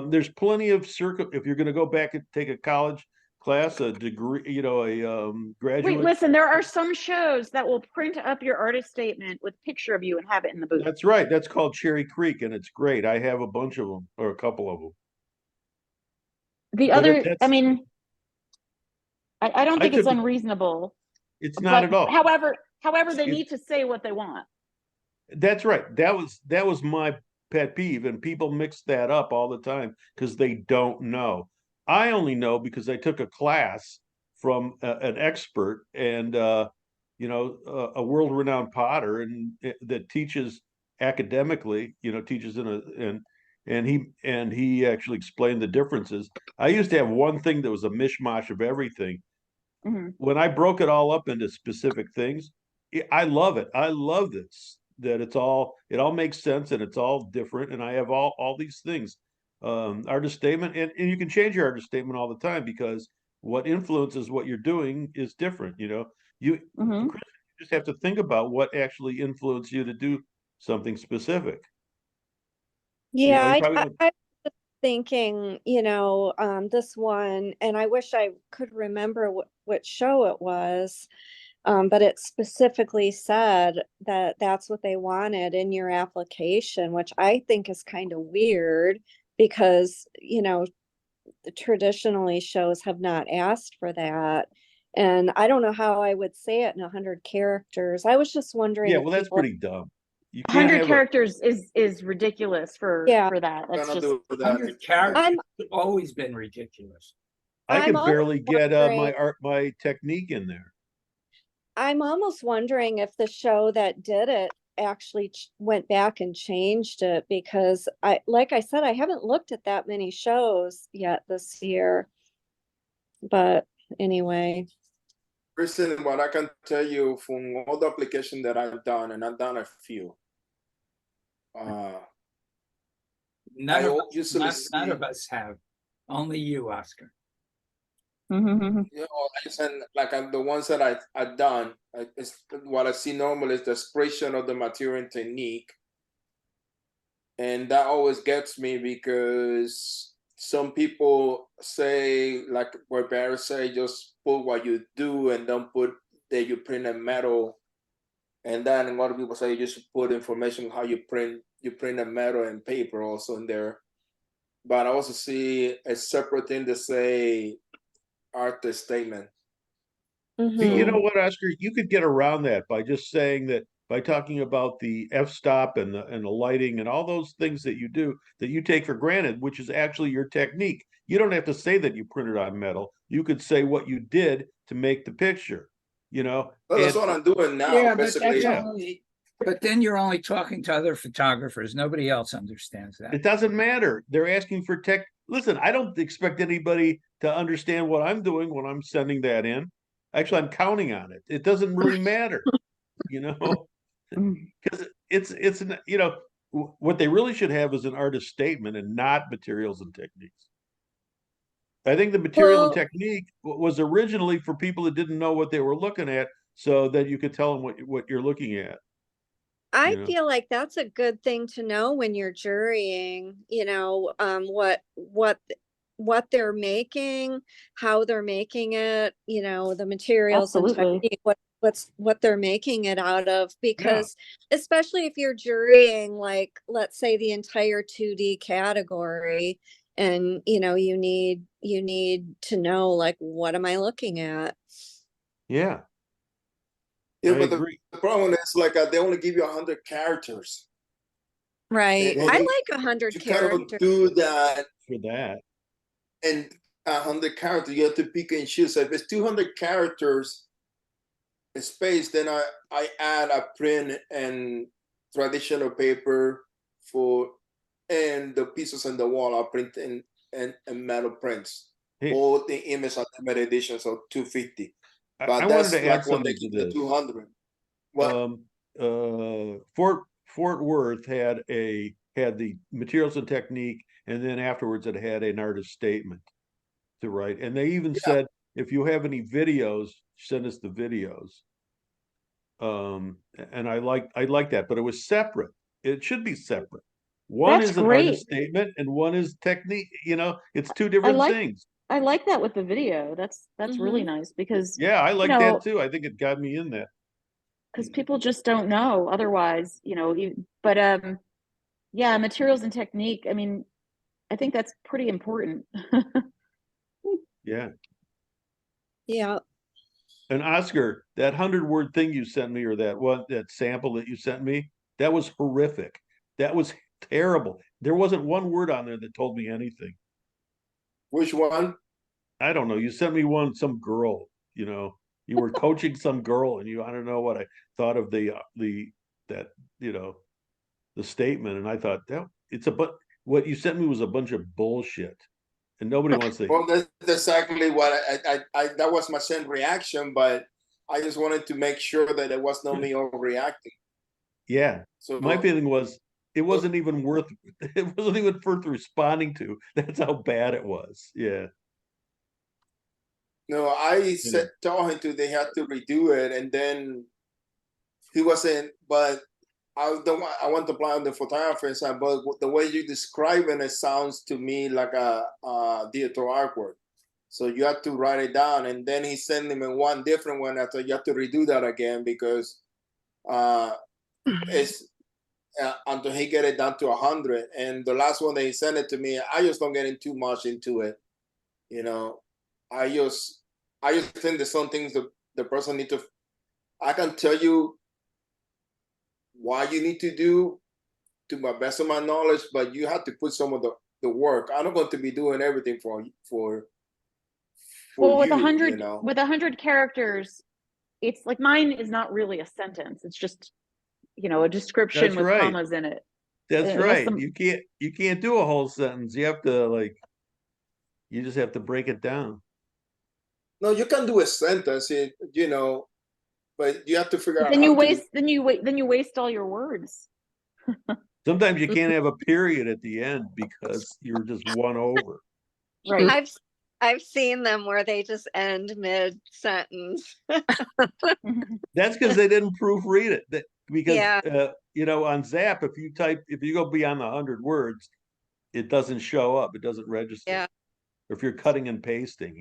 There's plenty of if you're going to go back and take a college class, a degree, a Wait, graduate. listen, there are some shows that will print up your artist statement with a picture of you and have it in the booth. That's right. That's called Cherry Creek, and it's great. I have a bunch of them, or a couple of them. The But other, I that's mean, I don't I think it's took. unreasonable, It's not but at all. however, they It, need to say what they want. That's right. That was my pet peeve, and people mix that up all the time because they don't know. I only know because I took a class from an expert and a world-renowned potter and that teaches academically, teaches and he actually explained the differences. I used to have one thing that was a mishmash of everything. Mhm. When I broke it all up into specific things, I love it. I love this that it all makes sense and it's all different. And I have all these things. Artist statement, and you can change your artist statement all the time because what influences what you're doing is different. You Mhm. Chris, you just have to think about what actually influenced you to do something specific. yeah, You probably don't. I was thinking, this one, and I wish I could remember what show it was. But it specifically said that that's what they wanted in your application, which I think is kind of weird because, traditionally shows have not asked for that. And I don't know how I would say it in 100 characters. I was just wondering Yeah, if well, that's people, pretty dumb. You can't 100 have a. characters is ridiculous yeah, for that. That's Gonna just do that. 100 characters I'm have always been ridiculous. I I'm could almost barely get wondering my technique in there. I'm almost wondering if the show that did it actually went back and changed it because like I said, I haven't looked at that many shows yet this year. But anyway, Kristen, what I can tell you from all the applications that I've done, and I've done a few, uh, None I of us, usually none see, of us have. Only you, Oscar. Mhm. like the ones that I've done, what I see normally is the expression of the material and technique. And that always gets me because some people say, like what Barry say, just put what you do and don't put that you print a metal. And then a lot of people say you just put information how you print a metal and paper also in there. But I also see a separate thing to say artist statement. You know mhm. what, Oscar? You could get around that by just saying that by talking about the f-stop and the lighting and all those things that you do that you take for granted, which is actually your technique. You don't have to say that you printed on metal. You could say what you did to make the picture, But that's and what I'm doing now, Yeah, but basically. that's yeah, only, but then you're only talking to other photographers. Nobody else understands that. it doesn't matter. They're asking for tech. Listen, I don't expect anybody to understand what I'm doing when I'm sending that in. Actually, I'm counting on it. It doesn't really matter, you know. Mhm. Because it's what they really should have is an artist statement and not materials and techniques. I think the material and Well, technique was originally for people that didn't know what they were looking at, so that you could tell them what you're looking at. I You know? feel like that's a good thing to know when you're jurying, what they're making, how they're making it, the materials and Absolutely. technique, what they're making it out of, Yeah. because especially if you're jurying, like, let's say the entire 2D category, and you need to know, like, what am I looking at? Yeah, Yeah, I but agree. the problem is like they only give you 100 characters. Right. And I you, like 100 you cannot characters. do that For that. and 100 characters. You have to pick and choose. So if it's 200 characters space, then I add a print and traditional paper for, and the pieces on the wall I print in and metal prints. Hey, All the image are limited editions of 250. I But wanted that's to add like when they something to give the this. 200. What? Fort Worth had the materials and technique, and then afterwards it had an artist statement to write. And they even said, if you have any videos, send us the videos. And I like that, but it was separate. It should be separate. One That's is an artist great. statement and one is technique. It's two different things. I like that with the video. That's really nice because Yeah, I like that too. I think it got me in that. because people just don't know otherwise, but yeah, materials and technique. I mean, I think that's pretty important. Yeah. Yeah. And Oscar, that 100-word thing you sent me, or that sample that you sent me, that was horrific. That was terrible. There wasn't one word on there that told me anything. Which one? I don't know. You sent me some girl, you were coaching some girl, and I don't know what I thought of the statement. And I thought but what you sent me was a bunch of bullshit, and nobody wants to. Well, that's exactly what I that was my same reaction, but I just wanted to make sure that it was not me overreacting. Yeah. So My feeling was it wasn't even worth responding to. That's how bad it was. Yeah. no, I Yeah. told him they had to redo it, and then he wasn't. But I want to apply on the photographer side, but the way you describe it sounds to me like a digital artwork. So you have to write it down, and then he sent him in one different one. I thought you have to redo that again because it's until he get it down to 100. And the last one that he sent it to me, I just don't get in too much into it. I just think there's some things the person need to. I can tell you why you need to do to my best of my knowledge, but you have to put some of the work. I'm not going to be doing everything for Well, with you, 100 characters, it's like mine is not really a sentence. It's just, a description That's with right. commas in it. That's right. You can't do a whole sentence. You have to you just have to break it down. No, you can do a sentence, but you have to figure out Then you how waste. Then you waste all your words. Sometimes you can't have a period at the end because you're just won over. Right. I've seen them where they just end mid-sentence. That's because they didn't proofread it. Because Yeah. On Zap, if you go beyond the 100 words, it doesn't show up. It doesn't register. Yeah. If you're cutting and pasting,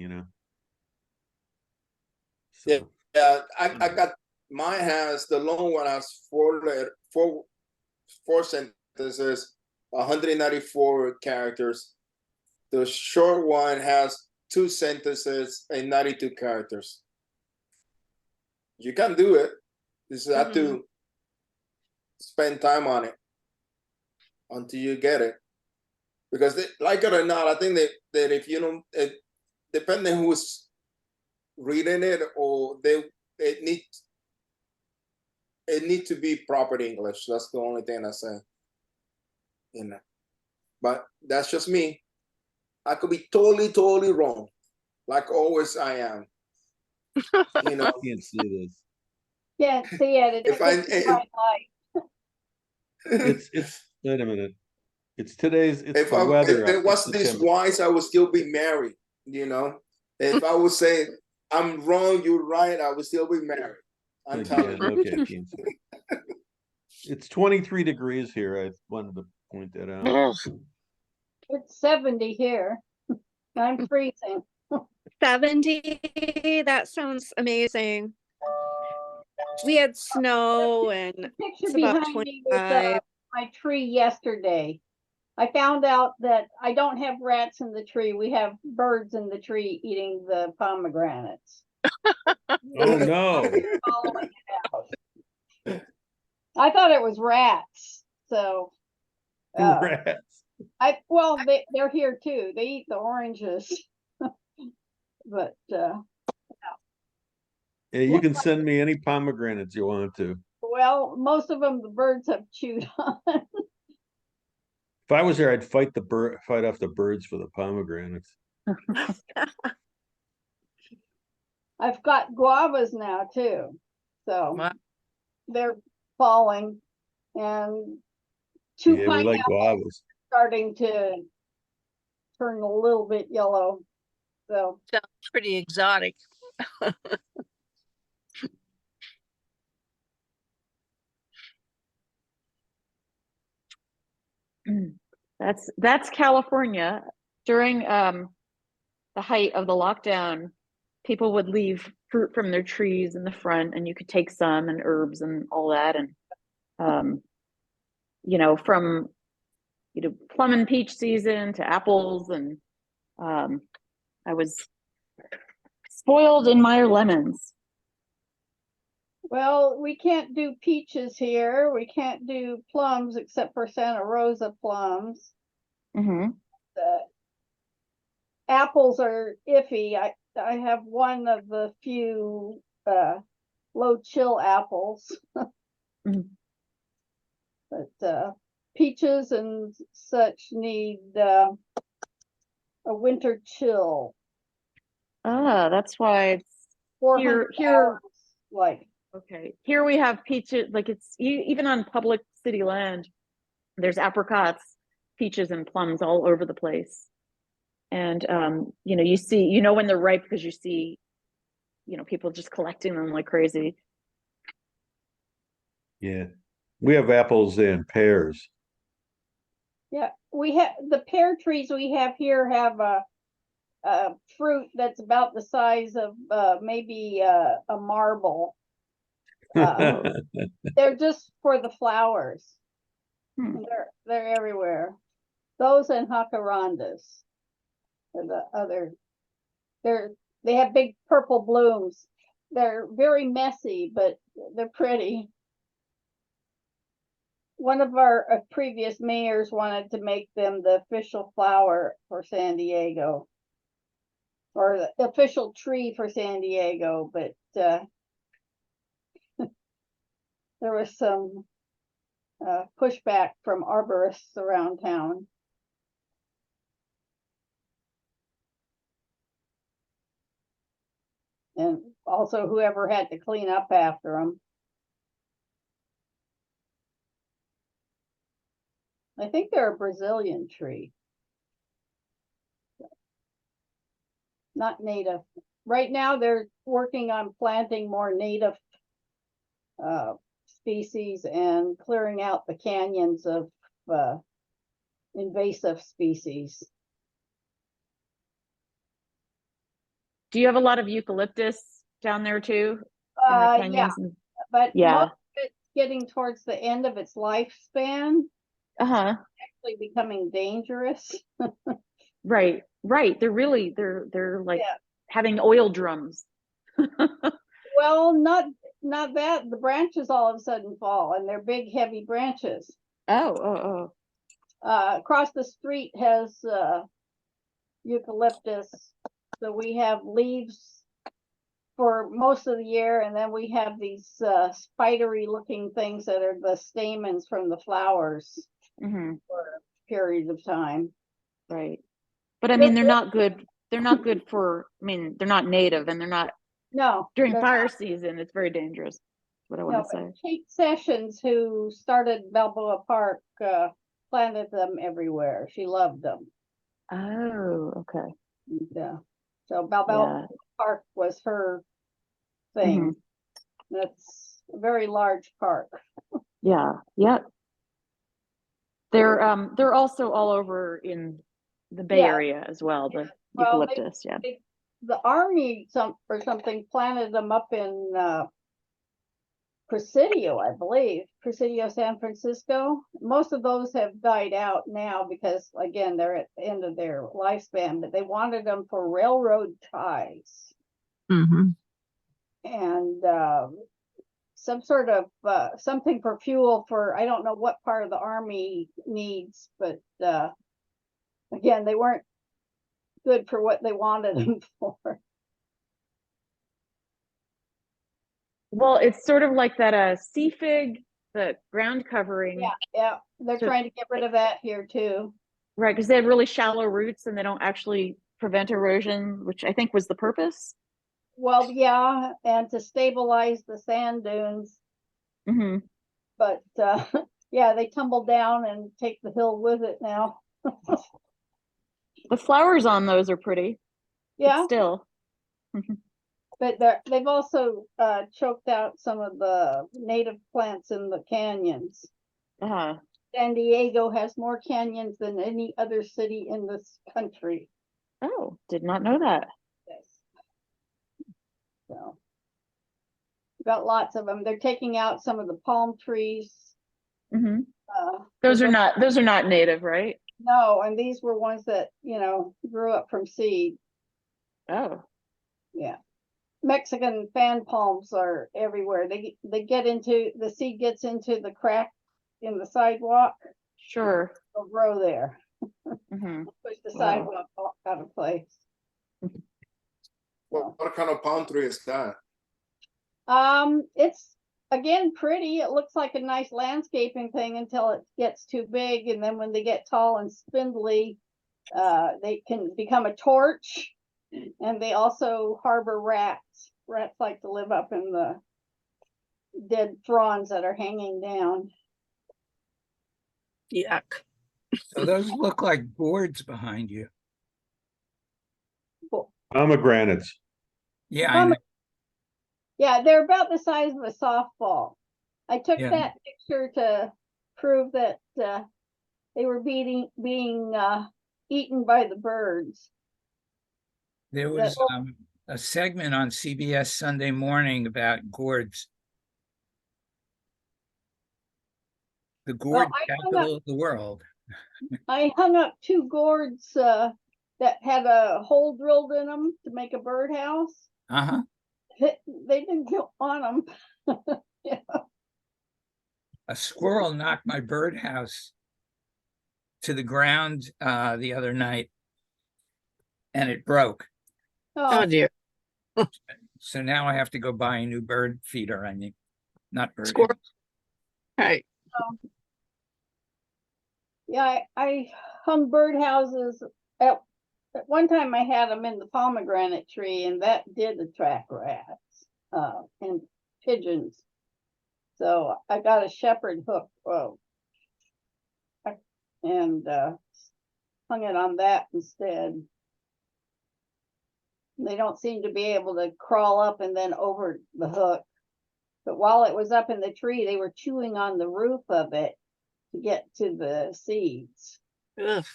Yeah, yeah. I got mine has the long one has four sentences, 194 characters. The short one has 2 sentences and 92 characters. You can do it. You just have to spend time on it until you get it. Because like it or not, I think that if you don't, depending who's reading it, or it needs to be proper English. That's the only thing I say. But that's just me. I could be totally wrong, like always I am. I can't see this. Can't see it. It's If I- just a bright light. It's Wait a minute. It's today's, it's If the weather if up it in was this September. wise, I would still be married. You know, if I would say I'm wrong, you're right, I would still be married. I'm telling Again, you. okay, I can't say. It's 23 degrees here. I wanted to point that out. Ugh. It's 70 here. I'm freezing. 70, that sounds amazing. We had snow and Picture it's about behind me was 25. my tree yesterday. I found out that I don't have rats in the tree. We have birds in the tree eating the pomegranates. Oh, no. Following it out. I thought it was rats. So Rats. they're here too. They eat the oranges. But Yeah, you can send me any pomegranates you want to. well, most of them the birds have chewed on. If I was there, I'd fight off the birds for the pomegranates. I've got guavas now too. So Wow. they're falling, and two Yeah, we like pineapples guavas. starting to turn a little bit yellow. So Sounds pretty exotic. That's California. During the height of the lockdown, people would leave fruit from their trees in the front, and you could take some, and herbs and all that. And from plum and peach season to apples, and I was spoiled in my lemons. well, we can't do peaches here. We can't do plums except for Santa Rosa plums. Mm-hmm. Apples are iffy. I have one of the few low chill apples. Mhm. But peaches and such need a winter chill. That's why it's 400 here. hours, like Okay, here we have peaches. Like it's even on public city land. There's apricots, peaches, and plums all over the place. And you see, when they're ripe because you see, people just collecting them like crazy. Yeah. We have apples and pears. yeah, we have the pear trees we have here have a fruit that's about the size of maybe a marble. They're just for the flowers. Hmm. They're everywhere. Those and jacarandas are the other. They have big purple blooms. They're very messy, but they're pretty. One of our previous mayors wanted to make them the official flower for San Diego, or the official tree for San Diego, but there was some pushback from arborists around town. And also whoever had to clean up after them. I think they're a Brazilian tree. Not native. Right now they're working on planting more native species and clearing out the canyons of invasive species. Do you have a lot of eucalyptus down there too? In the Yeah, canyons? but Yeah. most of it's getting towards the end of its lifespan, Uh-huh. actually becoming dangerous. Right. They're like Yeah. having oil drums. Well, not that. The branches all of a sudden fall, and they're big, heavy branches. Oh. Across the street has eucalyptus, so we have leaves for most of the year, and then we have these spidery looking things that are the stamens from the flowers Mm-hmm. for a period of time. Right. But I mean, they're not good. They're not good for, they're not native, and they're not during they're fire not. season. It's very dangerous. What I No, want to but say. Kate Sessions, who started Balboa Park, planted them everywhere. She loved them. Oh, okay. Yeah. So Balboa Park was her thing. That's a very large park. Yeah. Yep. They're also all over in the Bay Yeah. Area as well, the Well, eucalyptus, yeah. The army or something planted them up in Presidio, I believe, Presidio, San Francisco. Most of those have died out now because, again, they're at the end of their lifespan, but they wanted them for railroad ties Mhm. and some sort of something for fuel for, I don't know what part of the army needs, but again, they weren't good for what they wanted them for. Well, it's sort of like that sea fig, the ground covering. Yeah, they're So- trying to get rid of that here too. Right, because they have really shallow roots and they don't actually prevent erosion, which I think was the purpose. Well, yeah, and to stabilize the sand dunes, Hmm. but yeah, they tumble down and take the hill with it now. The flowers on those are pretty, but Yeah, still. but they've also choked out some of the native plants in the canyons. Uh, San Diego has more canyons than any other city in this country. oh, did not know that. Yes. So, got lots of them. They're taking out some of the palm trees. Hmm. Uh, Those are not native, right? No, and these were ones that, grew up from seed. Oh, Yeah. Mexican fan palms are everywhere. They get into the seed gets into the crack in the sidewalk. sure. They'll grow there. Hmm. Push the Wow. sidewalk out of place. What kind of palm tree is that? It's again pretty. It looks like a nice landscaping thing until it gets too big, and then when they get tall and spindly, they can become a torch. And they also harbor rats. Rats like to live up in the dead fronds that are hanging down. Yuck. So those look like gourds behind you. Pomegranates. Yeah, I know. Yeah, they're about the size of a softball. I took Yeah. that picture to prove that they were being eaten by the birds. There was a segment on CBS Sunday Morning about gourds. The gourd capital of the world. I hung up 2 gourds that had a hole drilled in them to make a birdhouse. Uh-huh. They didn't go on them. Yeah. A squirrel knocked my birdhouse to the ground the other night, and it broke. Oh dear. So now I have to go buy a new bird feeder. I mean, not bird. Squirrel. Right. Yeah, I hung birdhouses. At one time I had them in the pomegranate tree, and that did attract rats and pigeons. So I got a shepherd hook and hung it on that instead. They don't seem to be able to crawl up and then over the hook. But while it was up in the tree, they were chewing on the roof of it to get to the seeds. Ugh.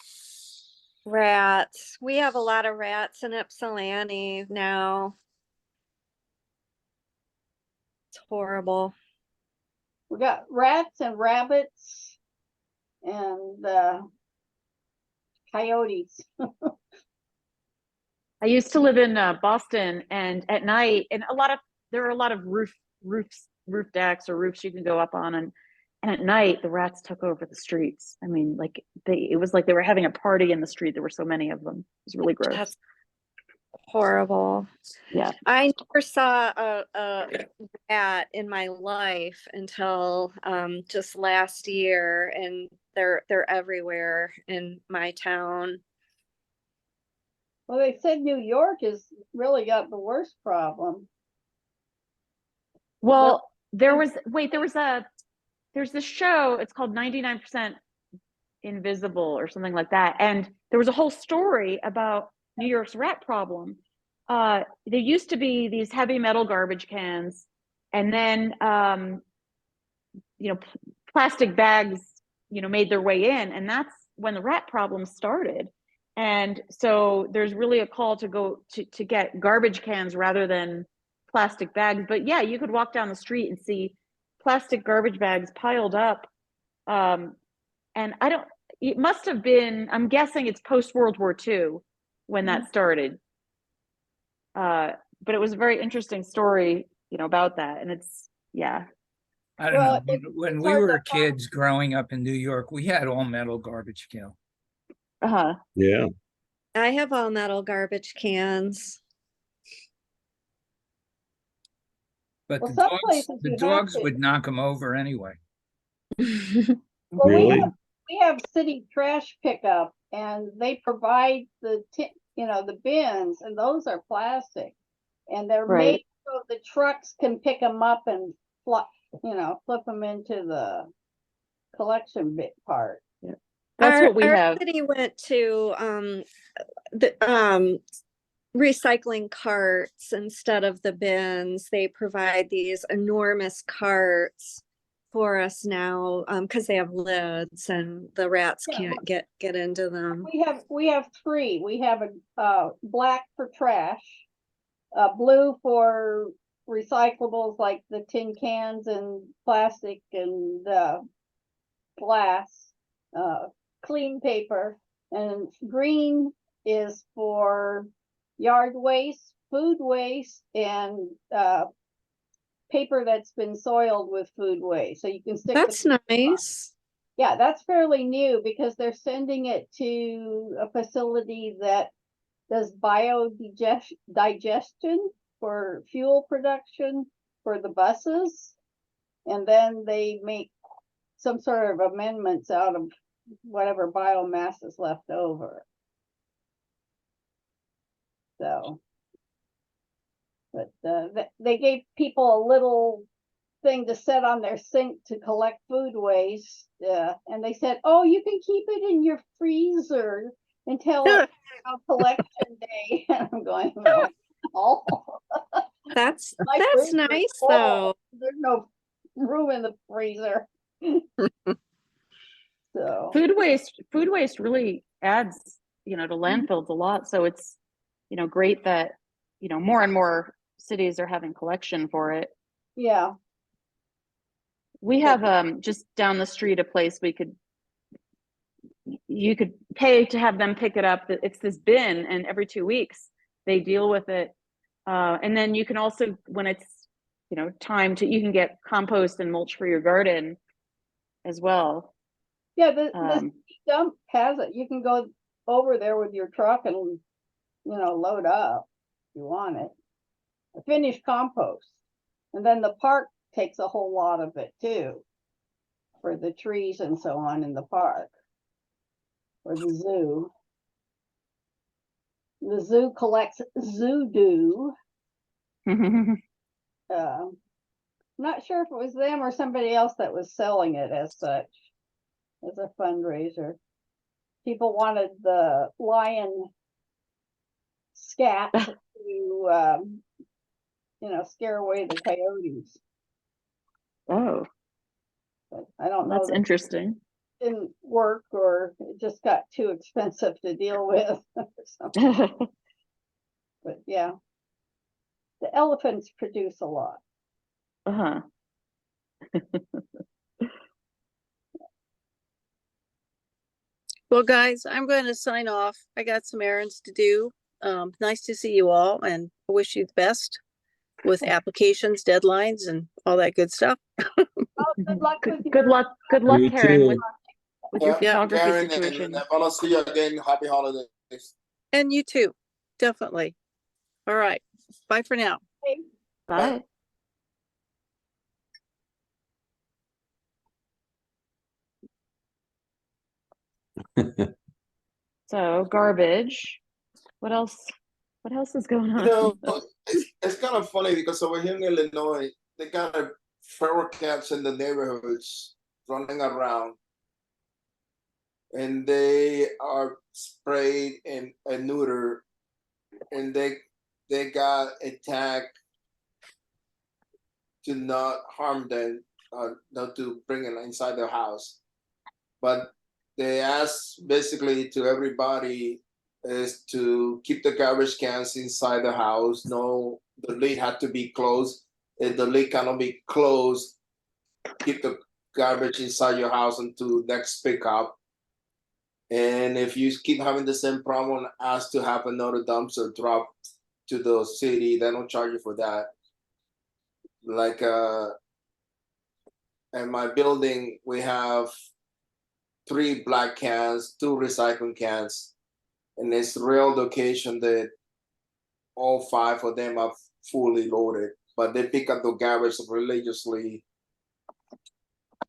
Rats. We have a lot of rats in Ypsilanti now. It's horrible. We got rats and rabbits and coyotes. I used to live in Boston, and at night, and there are a lot of roof decks or roofs you can go up on, and at night the rats took over the streets. I mean, like it was like they were having a party in the street. There were so many of them. It was really gross. That's horrible. Yeah. I never saw a rat in my life until just last year, and they're everywhere in my town. Well, they said New York has really got the worst problem. Well, there's this show, it's called 99% invisible or something like that. And there was a whole story about New York's rat problem. There used to be these heavy metal garbage cans, and then plastic bags made their way in, and that's when the rat problem started. And so there's really a call to go to get garbage cans rather than plastic bags. But yeah, you could walk down the street and see plastic garbage bags piled up. And it must have been, I'm guessing it's post World War II when that started. But it was a very interesting story, about that. And it's, yeah. I don't Well, know. When it's we hard were to kids growing up in New York, we had all metal garbage can. Uh-huh. Yeah. I have all metal garbage cans. But Well, some places the you have dogs to. would knock them over anyway. Well, Really? we have city trash pickup, and they provide the bins, and those are plastic, and they're Right. made so the trucks can pick them up and flip them into the collection bit part. That's what we Our have. city went to the recycling carts instead of the bins. They provide these enormous carts for us now because they have lids and the rats Yeah, can't get into them. We have three. We have a black for trash, blue for recyclables like the tin cans and plastic and glass, clean paper, and green is for yard waste, food waste, and paper that's been soiled with food waste. So you can stick. That's nice. Yeah, that's fairly new because they're sending it to a facility that does digestion for fuel production for the buses. And then they make some sort of amendments out of whatever biomass is left over. So, but they gave people a little thing to set on their sink to collect food waste. And they said, oh, you can keep it in your freezer until collection day. And I'm going, oh, That's my freezer's nice full. though. There's no room in the freezer. So Food waste really adds, to landfills a lot. So it's, great that, more and more cities are having collection for it. yeah. We have just down the street a place you could pay to have them pick it up. It's this bin, and every 2 weeks they deal with it. And then you can also, when it's time to, you can get compost and mulch for your garden as well. Yeah, the dump has it. You can go over there with your truck and load up if you want it. Finished compost. And then the park takes a whole lot of it too, for the trees and so on in the park, or the zoo. The zoo collects zoo doo. Not sure if it was them or somebody else that was selling it as such, as a fundraiser. People wanted the lion scat to scare away the coyotes. Oh, But I don't know. that's interesting. Didn't work, or it just got too expensive to deal with. But yeah, the elephants produce a lot. Uh-huh. Well, guys, I'm going to sign off. I got some errands to do. Nice to see you all, and I wish you the best with applications, deadlines, and all that good stuff. Oh, good luck with Good luck, You Karen, too. with your Yeah, photography Karen, situation. and if I don't see you again, happy holidays. And you too, definitely. All right. Bye for now. Bye. So garbage. What else? What else is going on? It's kind of funny because over here in Illinois, they got feral cats in the neighborhoods running around. and they are sprayed and neutered, and they got a tag to not harm them, not to bring it inside their house. But they ask basically to everybody is to keep the garbage cans inside the house. No, the lid had to be closed. If the lid cannot be closed, keep the garbage inside your house until next pickup. And if you keep having the same problem, ask to have another dumpster drop to the city. They don't charge you for that. Like in my building, we have 3 black cans, 2 recycling cans, and it's real location that all 5 of them are fully loaded, but they pick up the garbage religiously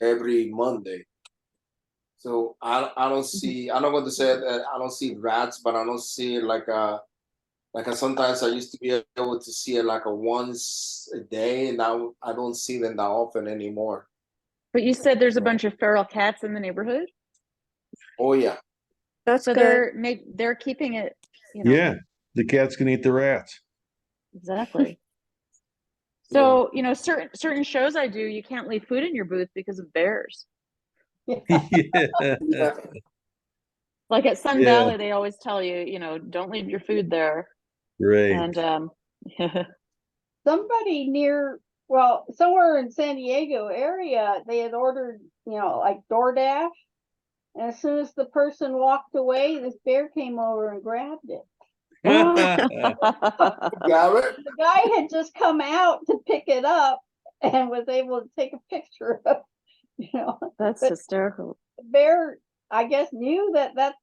every Monday. So I don't see, I'm not going to say that I don't see rats, but I don't see sometimes I used to be able to see it like a once a day, and now I don't see them that often anymore. But you said there's a bunch of feral cats in the neighborhood, Oh yeah. That's so good. they're keeping it, you know. Yeah, the cats can eat the rats. Exactly. So, you know, certain shows I do, you can't leave food in your booth because of bears. Yeah. Like at Sun Yeah. Valley, they always tell you, you know, don't leave your food there. Right. And Somebody near, well, somewhere in San Diego area, they had ordered, like DoorDash. And as soon as the person walked away, this bear came over and grabbed it. Got it? The guy had just come out to pick it up and was able to take a picture of, that's But- hysterical. the bear, I guess, knew that that's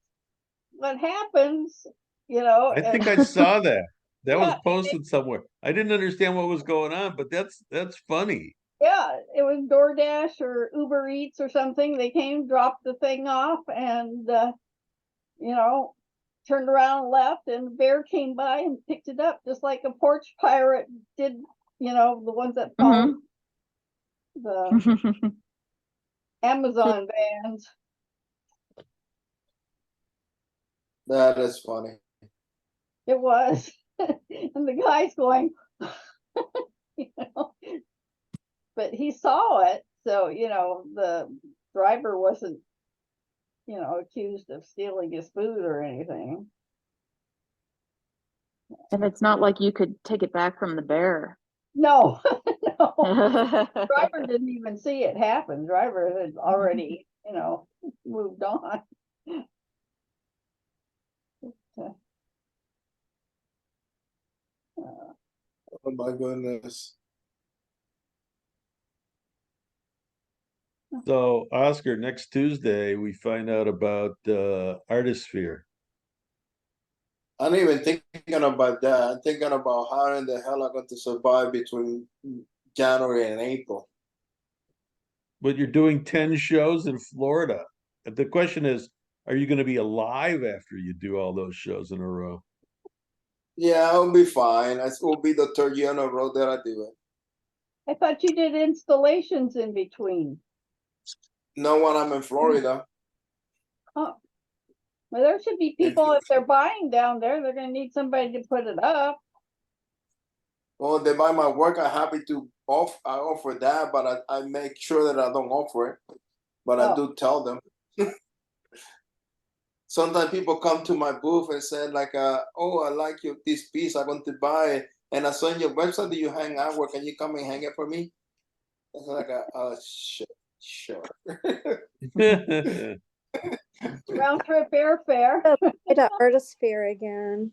what happens, I think I saw that. That was Yeah. posted somewhere. I didn't understand what was going on, but that's funny. Yeah, it was DoorDash or Uber Eats or something. They came, dropped the thing off, and turned around and left. And the bear came by and picked it up, just like a porch pirate did. The ones that followed the Amazon vans. That is funny. It was, and the guy's going, but he saw it, so the driver wasn't accused of stealing his food or anything. And it's not like you could take it back from the bear. No, no. Driver didn't even see it happen. Driver had already, moved on. Oh my goodness. So, Oscar, next Tuesday we find out about Artisphere. I'm not even thinking about that. I'm thinking about how in the hell I'm going to survive between January and April. But you're doing 10 shows in Florida. The question is, are you going to be alive after you do all those shows in a row? Yeah, I'll be fine. It will be the 3rd year in a row that I do it. I thought you did installations in between. No, when I'm in Florida. Well, there should be people, if they're buying down there, they're going to need somebody to put it up. Well, they buy my work. I'm happy to I offer that, but I make sure that I don't offer it. But I do tell them. Sometimes people come to my booth and say like, "Oh, I like this piece. I want to buy it, and I saw on your website that you hang artwork. Can you come and hang it for me?" It's like, sure. Round trip airfare. To Artisphere again.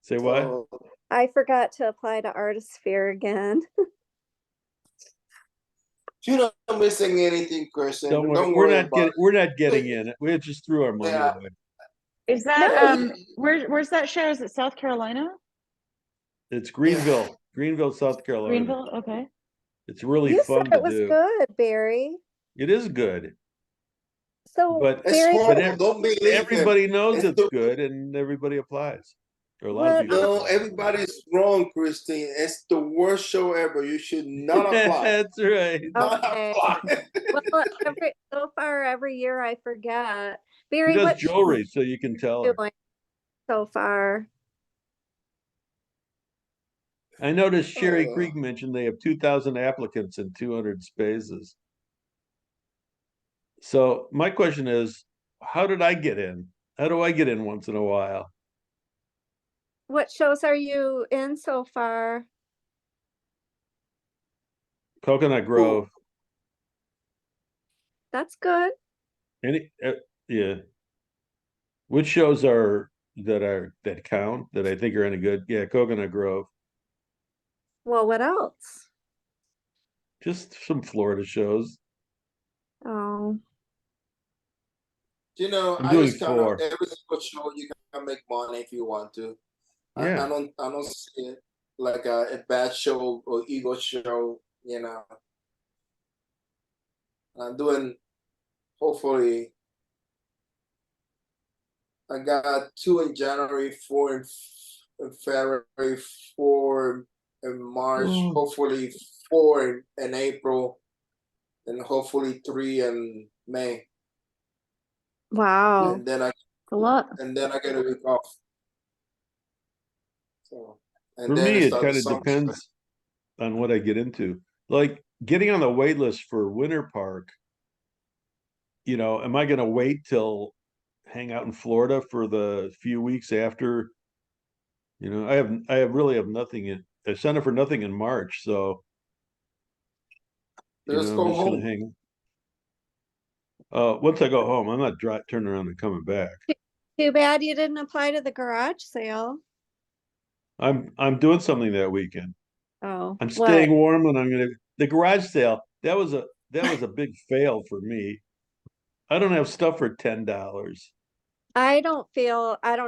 Say what? So, I forgot to apply to Artisphere again. you're not missing anything, Kristen. Don't worry, we're not getting in it. We just threw our money Yeah. away. Is that No. where's that show? Is it South Carolina? It's Greenville, South Carolina. Greenville? Okay. It's really You fun said to it was do. good, Barry. It is good, So but It's Barry, horrible. Don't believe him. everybody knows It's it's the- good, and everybody applies. Or a lot of What? people. No, everybody's wrong, Christine. It's the worst show ever. You should not apply. That's right. Not Okay. apply. Well, so far every year I forget. She Barry, does what show are jewelry, so you can tell you her. doing so far? I noticed Sherry Oh. Creek mentioned they have 2,000 applicants and 200 spaces. So my question is, how did I get in? How do I get in once in a while? What shows are you in so far? Coconut Grove. That's good. Any, yeah. Which shows are that count that I think are any good? Yeah, Coconut Grove. Well, what else? Just some Florida shows. Oh, You know, I'm I doing just kind of 4. every single show you can make money if you want to. Yeah. I don't see it like a bad show or ego show. You know, I'm doing. Hopefully, I got 2 in January, 4 in February, 4 in March. Oh. Hopefully, 4 in April, and hopefully 3 in May. wow. And then I A lot. get a week off. So, and For then me, it it starts kind the of summer. depends on what I get into. Like getting on the wait list for Winter Park, am I going to wait till hang out in Florida for the few weeks after? I really have nothing I signed up for nothing in March, so Just I'm go just going to home. hang. Once I go home, I'm not turning around and coming back. Too bad you didn't apply to the garage sale. I'm doing something that weekend. Oh, I'm what? staying warm, and the garage sale. That was a big fail for me. I don't have stuff for $10. I don't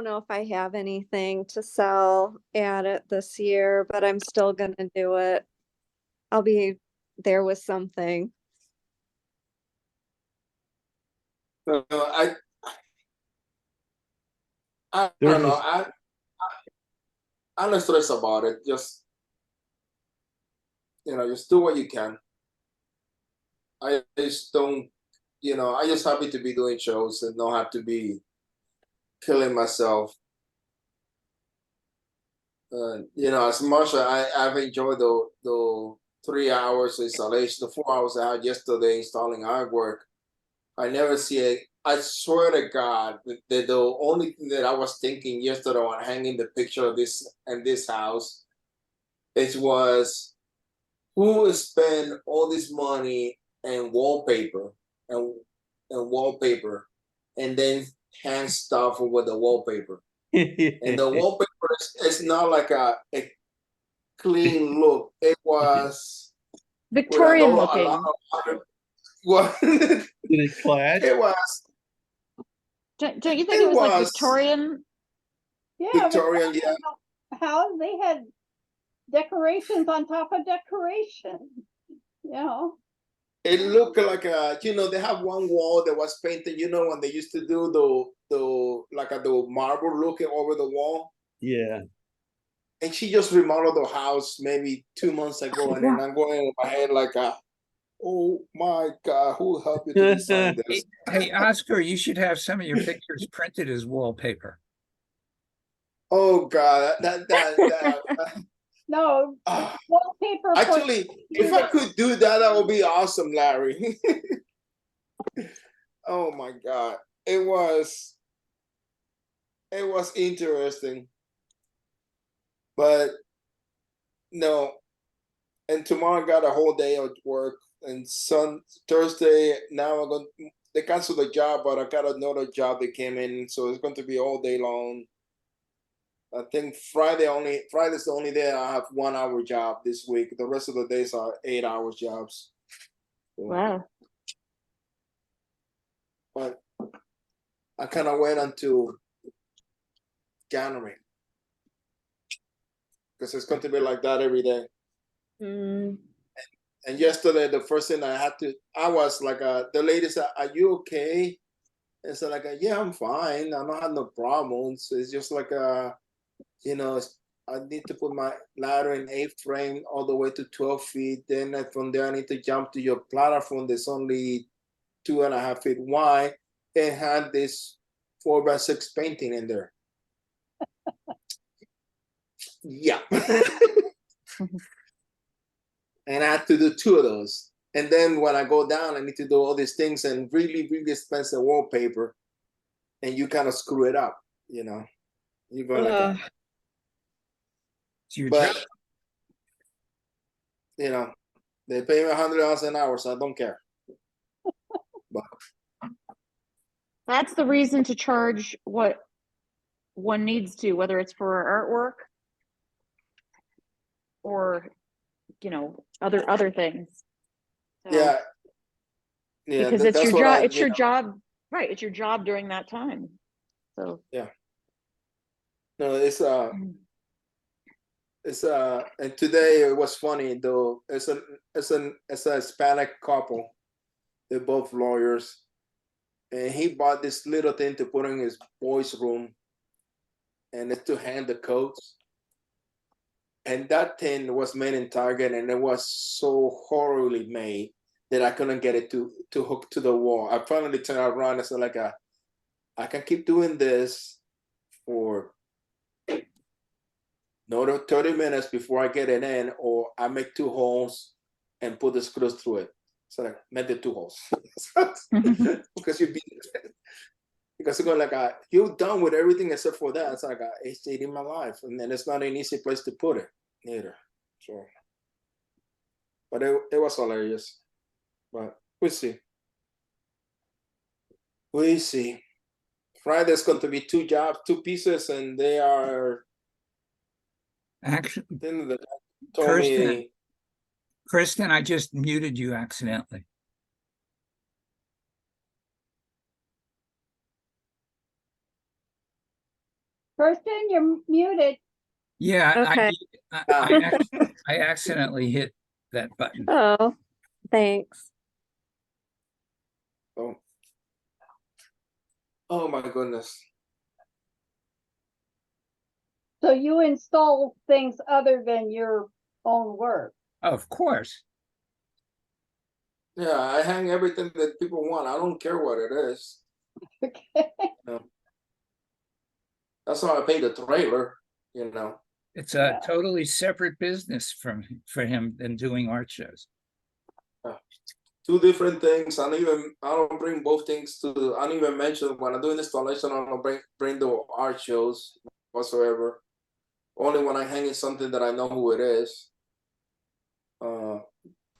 know if I have anything to sell at it this year, but I'm still gonna do it. I'll be there with something. So I There's don't know. this, I'm not stressed about it. Just just do what you can. I just don't. I just happy to be doing shows and not have to be killing myself. As much as I've enjoyed the 3 hours installation, the 4 hours I had yesterday installing artwork, I never see it. I swear to God that the only thing that I was thinking yesterday when hanging the picture of this house, it was who spend all this money and wallpaper and wallpaper and then hang stuff with the wallpaper. And the wallpaper is not like a clean look. It was Victorian a looking. lot of other, what did it clash? it was Don't you think it was like Victorian? Yeah, but Victorian, yeah. how they had decorations on top of decoration. It looked like they have one wall that was painted, when they used to do the marble looking over the wall. Yeah. And she just remodeled the house maybe 2 months ago, and then I'm going in my head like oh my God, who helped you to design this? Hey, Oscar, you should have some of your pictures printed as wallpaper. Oh God, that No, wallpaper. actually, if I could do that, that would be awesome, Larry. Oh my God, it was interesting, but no. And tomorrow I got a whole day of work, and Thursday now they canceled the job, but I got another job that came in, so it's going to be all day long. I think Friday's the only day I have 1 hour job this week. The rest of the days are 8 hour jobs. Wow. But I kind of wait until January because it's going to be like that every day. Mm. And yesterday, the first thing I was like, the lady said, "Are you okay?" And so like, "Yeah, I'm fine. I don't have no problems. It's just like you know, I need to put my ladder in A-frame all the way to 12 feet. Then from there, I need to jump to your platform that's only 2.5 feet wide and had this 4x6 painting in there. Yeah. And I have to do 2 of those. And then when I go down, I need to do all these things and really, really expensive wallpaper. And you kind of screw it up, you know. You go like that. It's your But job. you know, they pay me $100 an hour, so I don't care. But That's the reason to charge what one needs to, whether it's for artwork or, you know, other things. So, yeah, yeah, because it's that's your what job, I, it's you your know, job, right? It's your job during that time. So, no, and today it was funny though. It's a Hispanic couple. They're both lawyers, and he bought this little thing to put in his boys' room, and it's to hang the coats. And that thing was made in Target, and it was so horribly made that I couldn't get it to hook to the wall. I finally turned around and said, like, I can keep doing this for another 30 minutes before I get it in, or I make 2 holes and put the screws through it. So I made the 2 holes because because you're going like, you're done with everything except for that. It's like it's in my life, and then it's not an easy place to put it either. So, but it was hilarious. But we'll see. We'll see. Friday's going to be 2 jobs, 2 pieces, and they are. Actually, Then the told Kirsten, me. Kristen, I just muted you accidentally. Kirsten, you're muted. Yeah, Okay. I accidentally hit that button. Oh, thanks. Oh. Oh my goodness. So you install things other than your own work. Of course. Yeah, I hang everything that people want. I don't care what it is. Okay. That's how I pay the trailer, you know. It's a Yeah. totally separate business for him than doing art shows. 2 different things. I don't bring both things to. I don't even mention when I'm doing installation. I don't bring the art shows whatsoever. Only when I hang in something that I know who it is.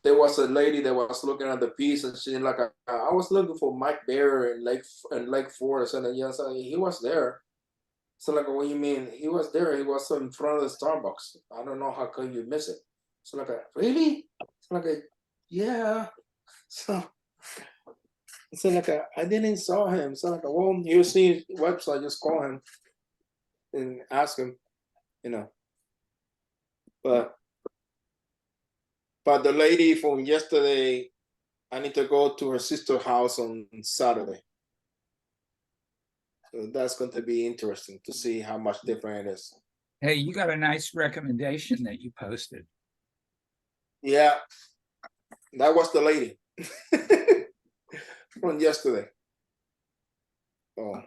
There was a lady that was looking at the piece, and she like, I was looking for Mike Bear in Lake Forest, and yes, he was there. So like, what do you mean? He was there. He was in front of the Starbucks. I don't know how could you miss it. So like, really? So like, yeah. So like, I didn't saw him. So like, well, you see website, just call him and ask him, you know. But the lady from yesterday, I need to go to her sister's house on Saturday. So that's going to be interesting to see how much different it is. Hey, you got a nice recommendation that you posted. Yeah, that was the lady from yesterday. Oh,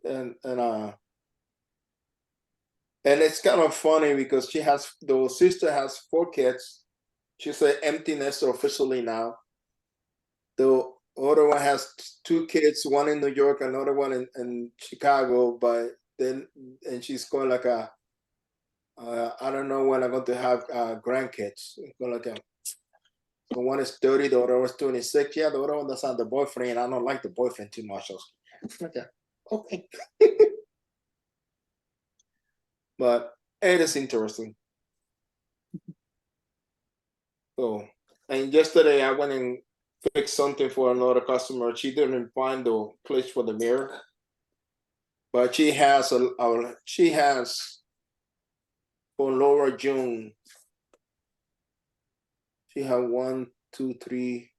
and it's kind of funny because the sister has 4 kids. She's an empty nester officially now. The other one has 2 kids, one in New York, another one in Chicago. But then, and she's going like I don't know when I'm going to have grandkids. Going like the one is 30, the other was 26. Yeah, the other one doesn't have the boyfriend. I don't like the boyfriend too much. Okay. But it is interesting. So, and yesterday I went and fixed something for another customer. She didn't find the place for the mirror, but she has for Laura June. She had 1, 2, 3,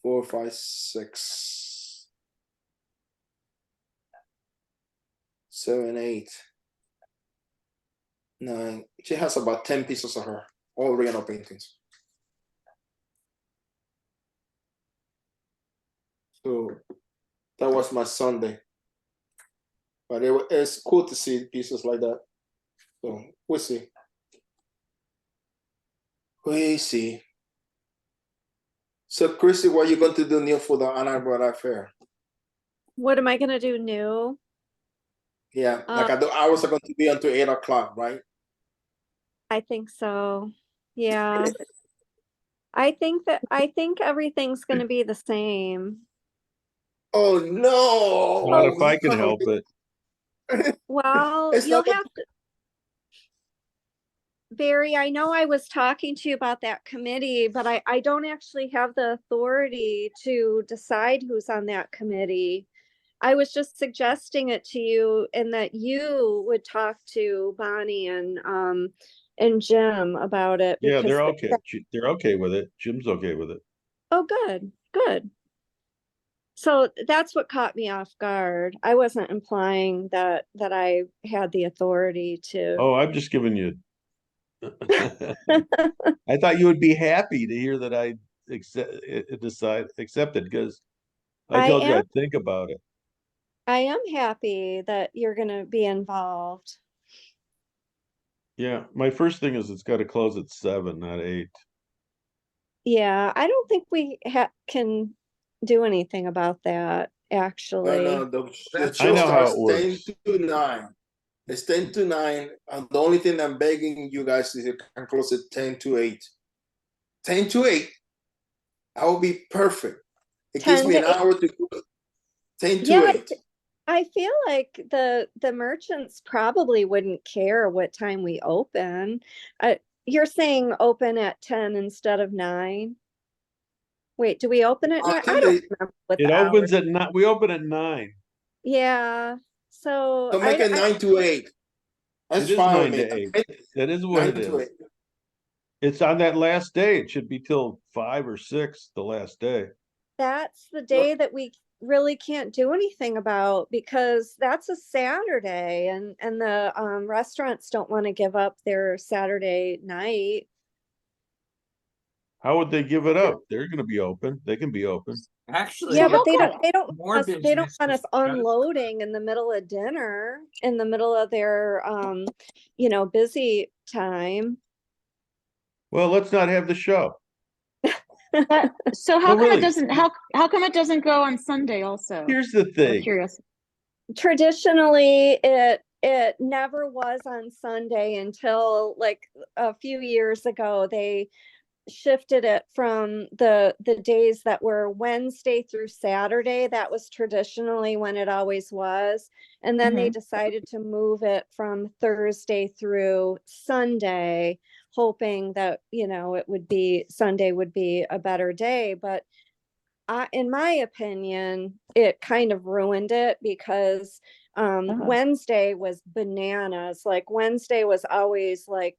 4, 5, 6, 7, 8. 9. She has about 10 pieces of her, all original paintings. So that was my Sunday. But it's cool to see pieces like that. So we'll see. We see. So Chrissy, what are you going to do new for the Ann Arbor Art Fair? What am I gonna do new? Yeah, like the hours are going to be until 8 o'clock, right? I think so. Yeah. I think everything's gonna be the same. Oh no! Not if I can help it. Well, It's you'll not. have to, Barry, I know I was talking to you about that committee, but I don't actually have the authority to decide who's on that committee. I was just suggesting it to you and that you would talk to Bonnie and Jim about it Yeah, because they're okay. They're okay with it. Jim's okay with it. oh good, good. So that's what caught me off guard. I wasn't implying that I had the authority to. Oh, I'm just giving you. I thought you would be happy to hear that I accepted because I I told you am I'd think about it. I am happy that you're going to be involved. Yeah, my first thing is it's got to close at 7, not 8. Yeah, I don't think we can do anything about that, actually. No, the That's show I know how starts it 10 works. to 9. It's 10 to 9. And the only thing I'm begging you guys is you can close it 10 to 8. 10 to 8. That would be perfect. It gives 10 me to an 8. hour to close. 10 to Yeah, 8. I feel like the merchants probably wouldn't care what time we open. You're saying open at 10 instead of 9? Wait, do we open at I 9? I think don't they remember what It the hours. opens at 9. We open at 9. Yeah. So so make it 9 to 8. That's It is fine with 9 me. to 8. That is what 9 it to is. 8. It's on that last day. It should be till 5 or 6, the last day. that's the day that we really can't do anything about because that's a Saturday and the restaurants don't want to give up their Saturday night. How would they give it up? They're going to be open. They can be open. Actually, Yeah, but it's they don't more want us, they don't business. want us unloading in the middle of dinner, in the middle of their busy time. Well, let's not have the show. So how No, come really. it doesn't, how come it doesn't go on Sunday also? Here's the I'm thing. curious. Traditionally it never was on Sunday until like a few years ago. They shifted it from the days that were Wednesday through Saturday. That was traditionally when it always was. And then they decided to move it from Thursday through Sunday, hoping that, it would be Sunday would be a better day. But in my opinion, it kind of ruined it because Wednesday was bananas. Like Wednesday was always like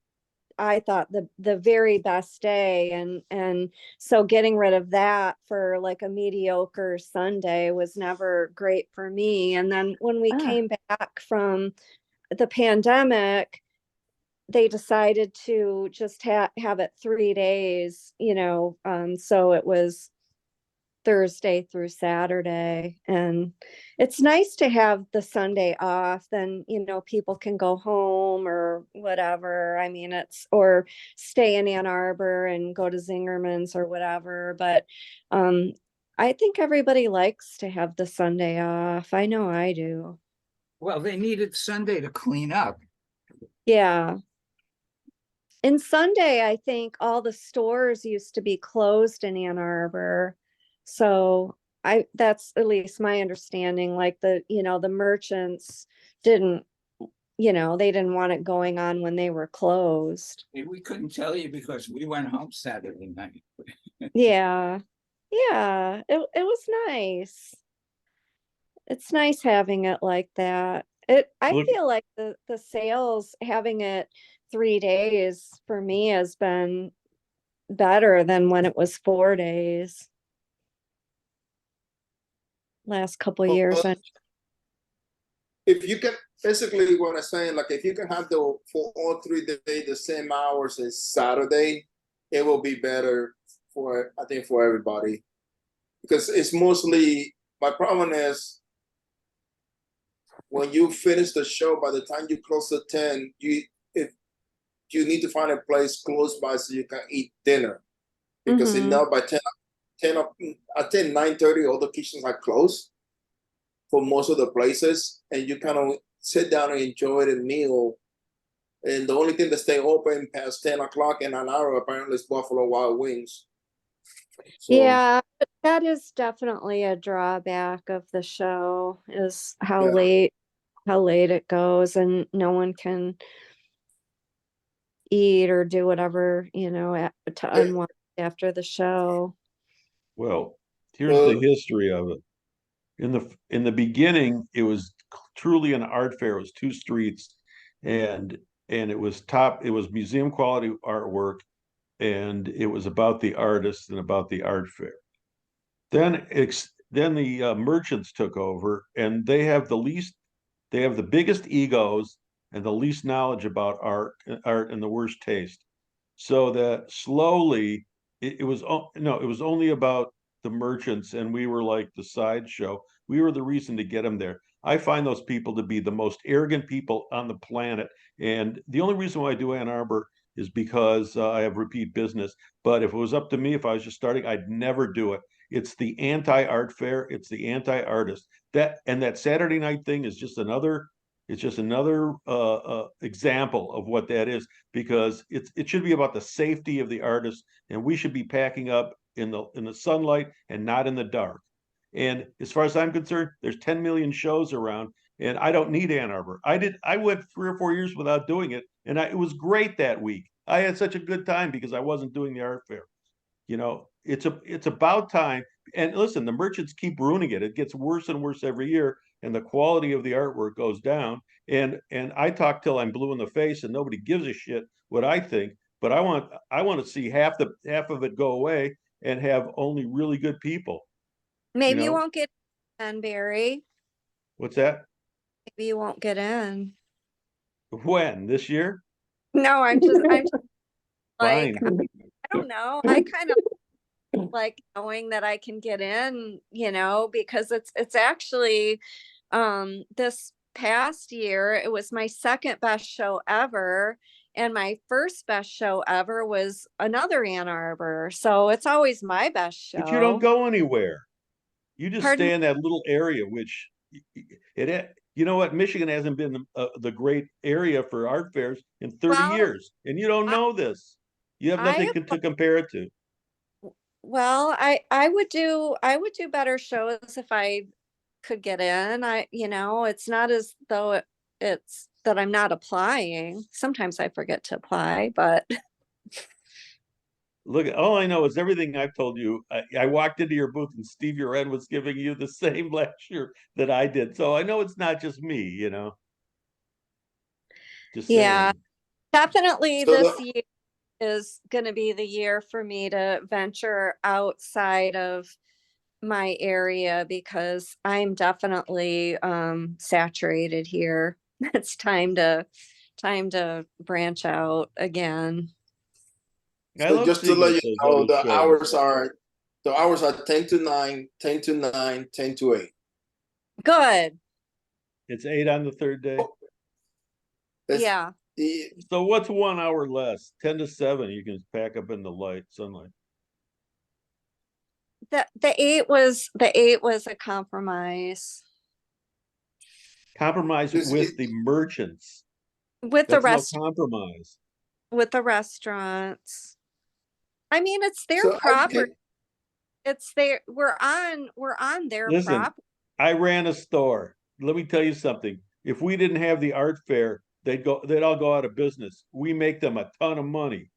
I thought the very best day, and so getting rid of that for like a mediocre Sunday was never great for me. And then when we came back from the pandemic, they decided to just have it 3 days, so it was Thursday through Saturday. And it's nice to have the Sunday off. Then, people can go home or whatever. I mean, or stay in Ann Arbor and go to Zingerman's or whatever. But I think everybody likes to have the Sunday off. I know I do. Well, they needed Sunday to clean up. Yeah. And Sunday, I think all the stores used to be closed in Ann Arbor. So that's at least my understanding. Like the merchants didn't, they didn't want it going on when they were closed. We couldn't tell you because we went home Saturday night. Yeah. Yeah. It was nice. It's nice having it like that. I Look, feel like the sales having it 3 days for me has been better than when it was 4 days. Last couple years. If you can, basically what I'm saying, like if you can have the for all 3 days the same hours as Saturday, it will be better for I think for everybody. Because it's mostly my problem is when you finish the show, by the time you close at 10, if you need to find a place close by so you can eat dinner. Because Mhm. now by 10 at 10, 9:30, all the kitchens are closed for most of the places, and you kind of sit down and enjoy the meal. And the only thing that stay open past 10 o'clock in an hour apparently is Buffalo Wild Wings. So, Yeah, but that is definitely a drawback of the show is yeah. how late it goes and no one can eat or do whatever, to unwind after the show. Well, here's the So, history of it. In the beginning, it was truly an art fair. It was two streets, and it was museum quality artwork, and it was about the artists and about the art fair. Then the merchants took over, and they have the biggest egos and the least knowledge about art and the worst taste. So that slowly it was no, it was only about the merchants, and we were like the sideshow. We were the reason to get them there. I find those people to be the most arrogant people on the planet, and the only reason why I do Ann Arbor is because I have repeat business. But if it was up to me, if I was just starting, I'd never do it. It's the anti-art fair. It's the anti-artist. That Saturday night thing is just another. It's just another example of what that is, because it should be about the safety of the artist, and we should be packing up in the sunlight and not in the dark. And as far as I'm concerned, there's 10 million shows around, and I don't need Ann Arbor. I went 3 or 4 years without doing it, and it was great that week. I had such a good time because I wasn't doing the art fair. It's about time. And listen, the merchants keep ruining it. It gets worse and worse every year, and the quality of the artwork goes down. And I talk till I'm blue in the face, and nobody gives a shit what I think. But I want to see half of it go away and have only really good people. You Maybe you know won't get in, Barry. what's that? Maybe you won't get in. When this year? No, I'm just like, Fine. I don't know. I kind of like knowing that I can get in, because it's actually this past year it was my second best show ever, and my first best show ever was another Ann Arbor. So it's always my best But you don't show. go anywhere. You just Pardon me? stay in that little area, which you know what? Michigan hasn't been the great area for art fairs in 30 Well, years, and you don't I know this. You have I nothing to compare it to. well, I would do better shows if I could get in. It's not as though it's that I'm not applying. Sometimes I forget to apply, but Look, all I know is everything I've told you. I walked into your booth and Steve Uren was giving you the same lecture that I did, so I know it's not just me. Just yeah, saying. definitely so this the, year is going to be the year for me to venture outside of my area because I'm definitely saturated here. It's time to branch out again. I so love just to seeing let you those know, other shows. the hours are 10 to 9, 10 to 9, 10 to 8. Good. It's 8 on the third day. That's Yeah. the So what's 1 hour less? 10 to 7, you can pack up in the sunlight. The eight was a compromise Compromise this with the merchants. with the That's no rest compromise. with the restaurants. I mean, it's their so I property. can It's their we're on their Listen, property. I ran a store. Let me tell you something. If we didn't have the art fair, they'd all go out of business. We make them a ton of money.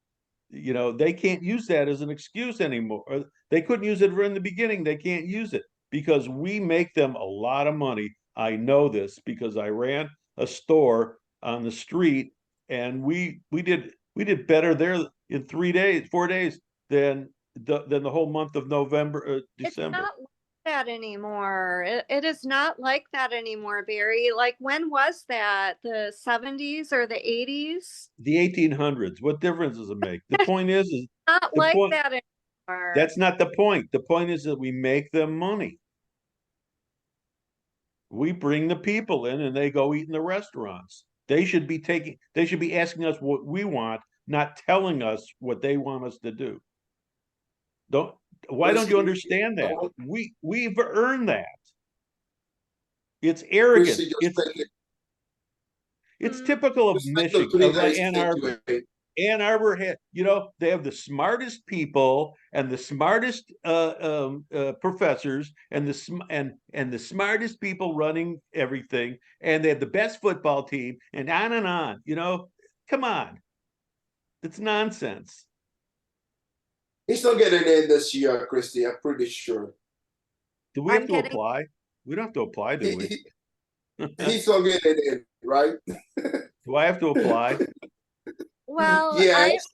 They can't use that as an excuse anymore. They couldn't use it in the beginning. They can't use it because we make them a lot of money. I know this because I ran a store on the street, and we did better there in 3 days, 4 days than the whole month of November, It's December. not that anymore. It is not like that anymore, Barry. Like, when was that? The 70s or the 80s? The 1800s. What difference does it make? The point is Not the like point. that anymore. That's not the point. The point is that we make them money. We bring the people in and they go eat in the restaurants. They should be asking us what we want, not telling us what they want us to do. Why don't you understand that? We've earned that. It's arrogant. Christy, just It's Hmm. typical of make the Michigan, of Ann Arbor. Ann Arbor had, they have the smartest people and the smartest professors and the smartest people running everything, and they have the best football team, and on and on. Come on, it's nonsense. He's not getting in this year, Christy. I'm pretty sure. Do we have I'm to getting apply? We don't have to apply, do we? He's not getting in, right? Do I have to apply? well, Yes.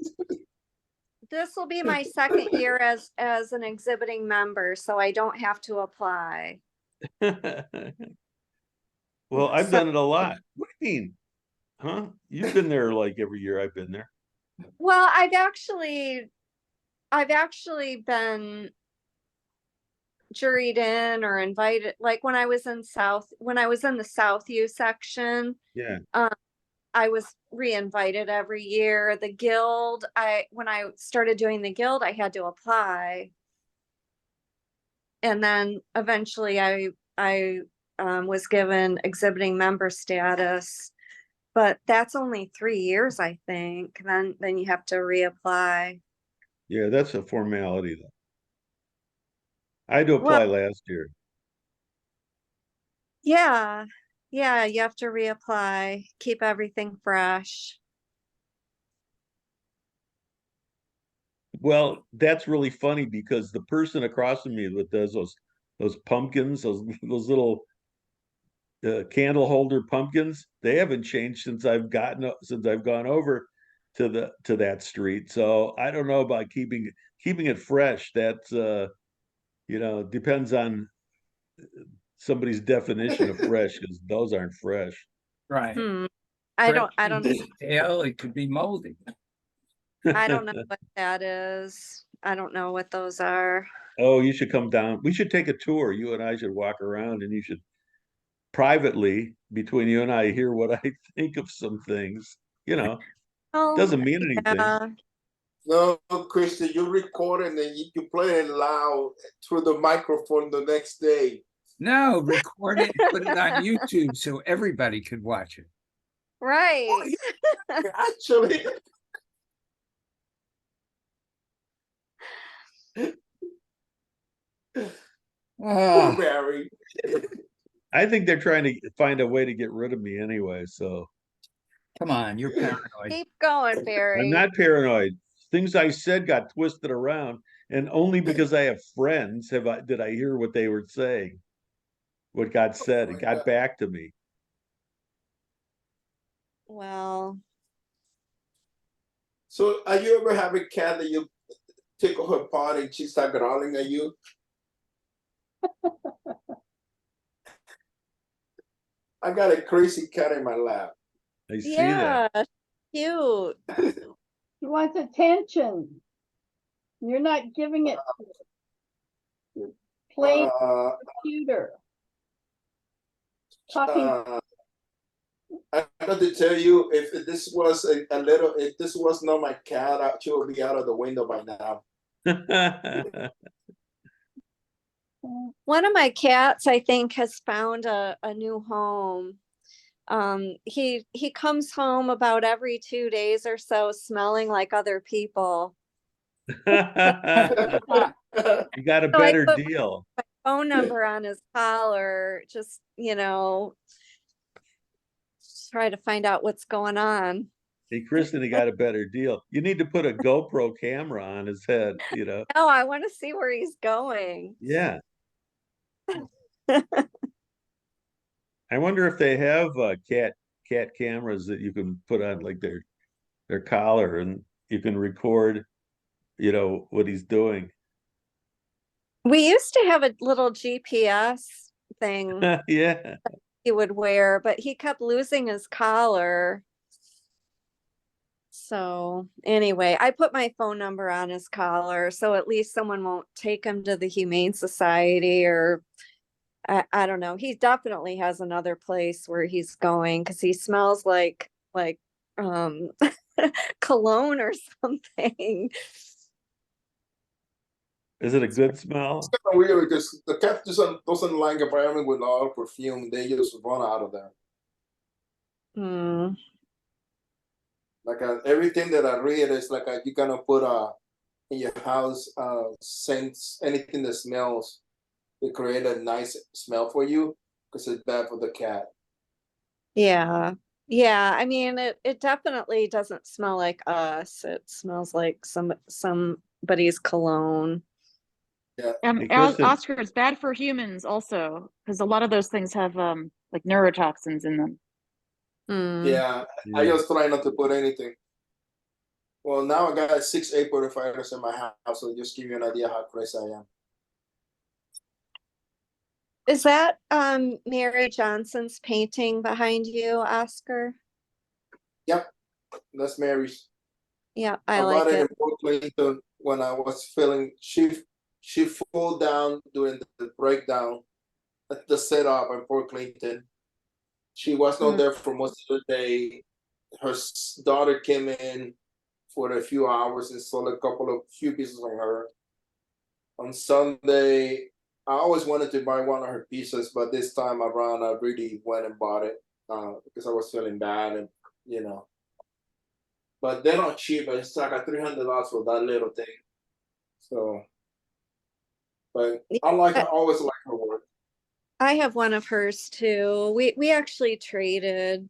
this will be my second year as an exhibiting member, so I don't have to apply. Well, I've So- done it a lot. What do you mean? Huh? You've been there like every year I've been there. Well, I've actually been juried in or invited, like when I was in the South U section, Yeah. I was re-invited every year. The guild, when I started doing the guild, I had to apply. And then eventually I was given exhibiting member status, but that's only 3 years, I think. Then you have to reapply. Yeah, that's a formality though. I had to apply last year. Yeah. Yeah, you have to reapply, keep everything fresh. Well, that's really funny because the person across from me that does those pumpkins, those little candle holder pumpkins, they haven't changed since I've gone over to that street. So I don't know about keeping it fresh. That's depends on somebody's definition of fresh, because those aren't fresh. Right. I Fresh don't could be stale, it could be moldy. I don't know what that is. I don't know what those are. Oh, you should come down. We should take a tour. You and I should walk around, and you should privately, between you and I, hear what I think of some things. Oh, Doesn't mean anything. yeah. No, Christy, you record and then you play it loud through the microphone the next day. No, record it and put it on YouTube so everybody could watch it. Right. Actually, Oh, Barry. I think they're trying to find a way to get rid of me anyway. So come on, you're paranoid. Keep going, Barry. I'm not paranoid. Things I said got twisted around, and only because I have friends did I hear what they were saying. What God said, it got back to me. Well, So, are you ever have a cat that you tickle her paw and she start growling at you? I got a crazy cat in my lap. I see that. yeah, cute. He wants attention. You're not giving it to it. You're playing Uh, computer. Talking. I got to tell you, if this was if this was not my cat, she would be out of the window by now. One of my cats, I think, has found a new home. He comes home about every 2 days or so, smelling like other people. You got a So I better put deal. phone number on his collar, just try to find out what's going on. Hey, Kristen, he got a better deal. You need to put a GoPro camera on his head, Oh, I want to see where he's going. Yeah. I wonder if they have cat cameras that you can put on like their collar, and you can record, what he's doing. We used to have a little GPS thing Yeah. he would wear, but he kept losing his collar. So anyway, I put my phone number on his collar, so at least someone won't take him to the Humane Society, or I don't know. He definitely has another place where he's going because he smells like um cologne or something. Is it a good smell? Kind of weird because the cat doesn't like environment with a lot of perfume. They just run out of there. Hmm. Like everything that I read is like you gonna put in your house scents, anything that smells, to create a nice smell for you because it's bad for the cat. Yeah. Yeah. I mean, it definitely doesn't smell like us. It smells like somebody's cologne. Yeah. Hey, Kristen, Oscar, it's bad for humans also, because a lot of those things have like neurotoxins in them. Hmm. Yeah, I yeah. just try not to put anything. Well, now I got 6 air purifiers in my house, so just give you an idea how crazy I am. Is that Mary Johnson's painting behind you, Oscar? Yep, that's Mary's. Yeah, I I bought like it in it. Port Clinton when I was feeling she fell down during the breakdown at the setup in Port Clinton. She was not Mm. there for most of the day. Her daughter came in for a few hours and sold few pieces on her. On Sunday, I always wanted to buy one of her pieces, but this time around, I really went and bought it because I was feeling bad, and you know. But they're not cheap. It's like a $300 for that little thing. So, but I Yeah, always like her work. I have one of hers too. We actually traded.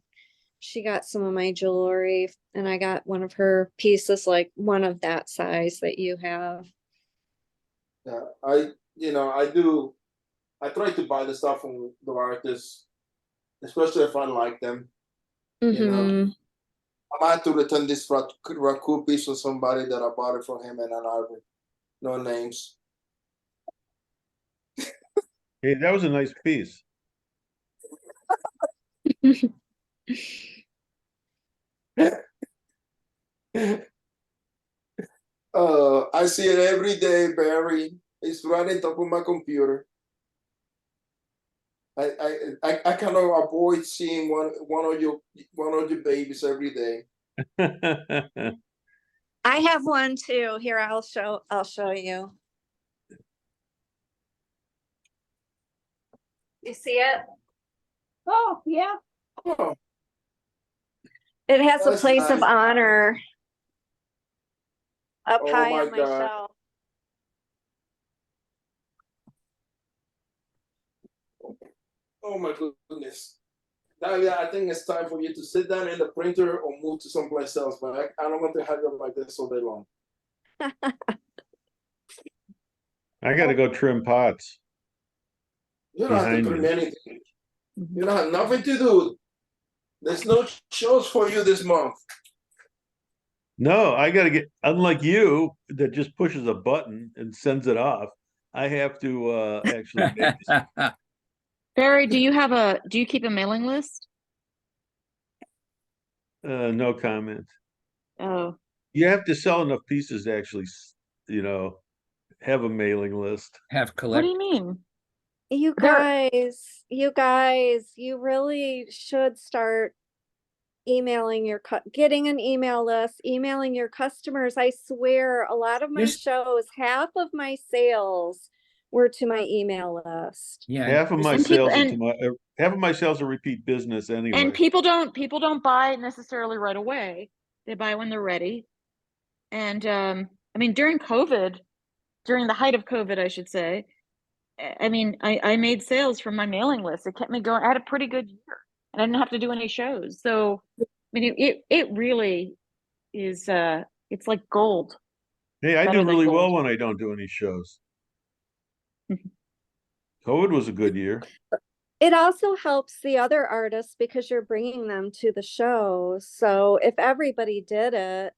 She got some of my jewelry and I got one of her pieces, like one of that size that you have. Yeah, I do. I try to buy the stuff from the artists, especially if I like them. You know, Mm-hmm. I might have to return this raccoon piece to somebody that I bought it from him in Ann Arbor. No names. Hey, that was a nice piece. I see it every day, Barry. It's right on top of my computer. I cannot avoid seeing one of your babies every day. I have one too. Here, I'll show you. You see it? Oh, yeah. Oh, It has a that's place of nice. honor up Oh high my on my God. shelf. Oh my goodness. Dalia, I think it's time for you to sit down in the printer or move to someplace else, but I don't want to have you like this all day long. I got to go trim pots You don't have to behind trim me. anything. You don't have nothing to do. There's no shows for you this month. No, I got to get, unlike you that just pushes a button and sends it off, I have to actually make this. Barry, do you keep a mailing list? No comment. Oh, You have to sell enough pieces to actually, have a mailing list. Have what do collect. you mean? You There, guys, you really should start emailing getting an email list, emailing your customers. I swear a lot of my Just shows, half of my sales were to my email list. yeah, Half of my and people sales are to my half of my sales are repeat business anyway. and people don't buy necessarily right away. They buy when they're ready. And I mean, during the height of COVID, I should say, I mean, I made sales from my mailing list. It kept me going. I had a pretty good year, and I didn't have to do any shows. So, I mean, it really is. It's like gold, Hey, I do better than really well gold. when I don't do any shows. COVID was a good year. It also helps the other artists because you're bringing them to the show. So if everybody did it,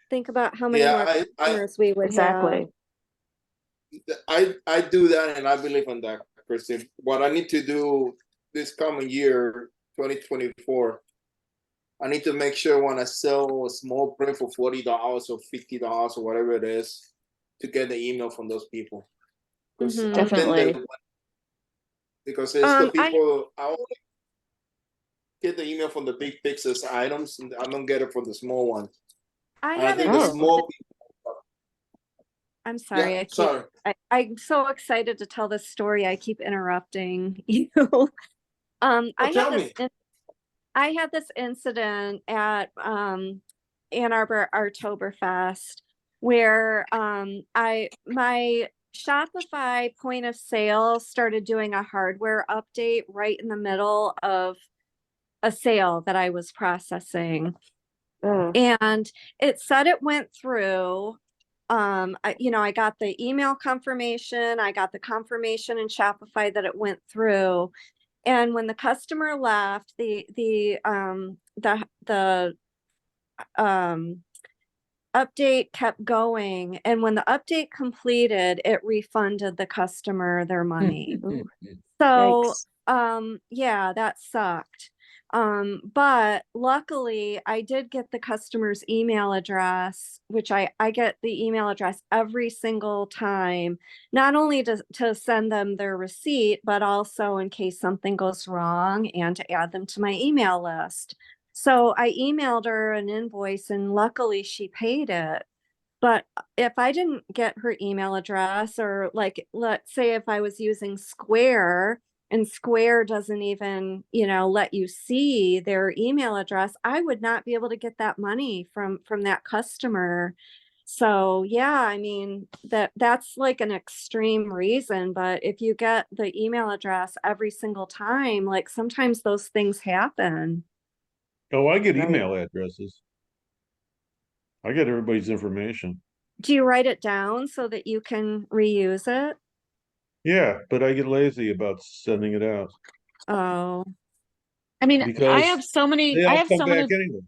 think about how many more Yeah, I customers we would have. Exactly. I do that, and I believe in that, Kristen. What I need to do this coming year, 2024, I need to make sure when I sell a small print for $40 or $50 or whatever it is, to get the email from those people. Because Mhm. Definitely. because it's the I people I only get the email from the big pictures items, and I don't get it from the small ones. I And I had think an the Oh. small people. I'm sorry. Yeah, sorry. I'm so excited to tell this story. I keep interrupting you. Oh, tell me. I had this incident at Ann Arbor Oktoberfest where my Shopify point of sale started doing a hardware update right in the middle of a sale that I was processing. Oh. And it said it went through. I got the email confirmation, I got the confirmation in Shopify that it went through. And when the customer left, the update kept going. And when the update completed, it refunded the customer their money. Ooh. So, Yikes. yeah, that sucked. But luckily I did get the customer's email address, which I get the email address every single time, not only to send them their receipt, but also in case something goes wrong and to add them to my email list. So I emailed her an invoice and luckily she paid it. But if I didn't get her email address, or like, let's say if I was using Square and Square doesn't even, let you see their email address, I would not be able to get that money from that customer. So yeah, I mean, that's like an extreme reason, but if you get the email address every single time, like sometimes those things happen. Oh, I get Right. email addresses. I get everybody's information. Do you write it down so that you can reuse it? Yeah, but I get lazy about sending it out Oh. I mean, because they all come back anyway.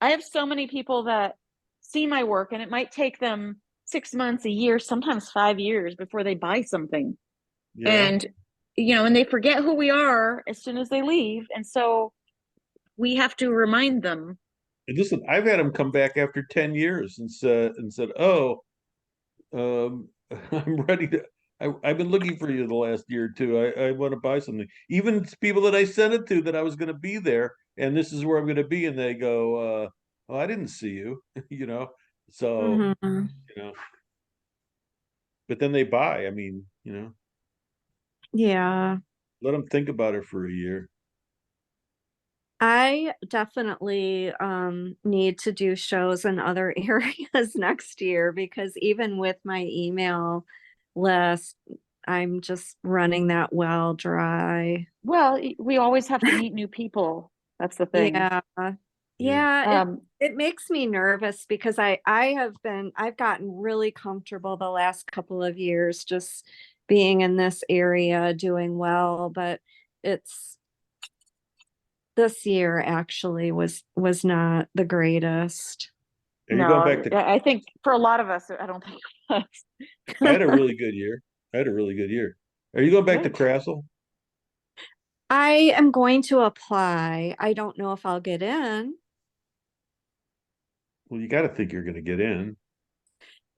I have so many people that see my work and it might take them 6 months, a year, sometimes 5 years before they buy something. Yeah. And, and they forget who we are as soon as they leave. And so we have to remind them. And listen, I've had them come back after 10 years and said, "Oh, I'm ready to. I've been looking for you the last year or two. I want to buy something." Even people that I sent it to that I was going to be there, and this is where I'm going to be, and they go, "Oh, I didn't see you," you know. So Mhm. you know, but then they buy. I mean, Yeah, let them think about it for a year. I definitely need to do shows in other areas next year because even with my email list, I'm just running that well dry. Well, we always have to meet new people. That's the thing. Yeah. Yeah. Yeah, Um, it makes me nervous because I've gotten really comfortable the last couple of years just being in this area doing well, but it's this year actually was not the greatest. Are you going no, back to? I think for a lot of us, I don't think it was. I had a really good year. I had a really good year. Are you going back to Good. Crassel? I am going to apply. I don't know if I'll get in. Well, you got to think you're going to get in.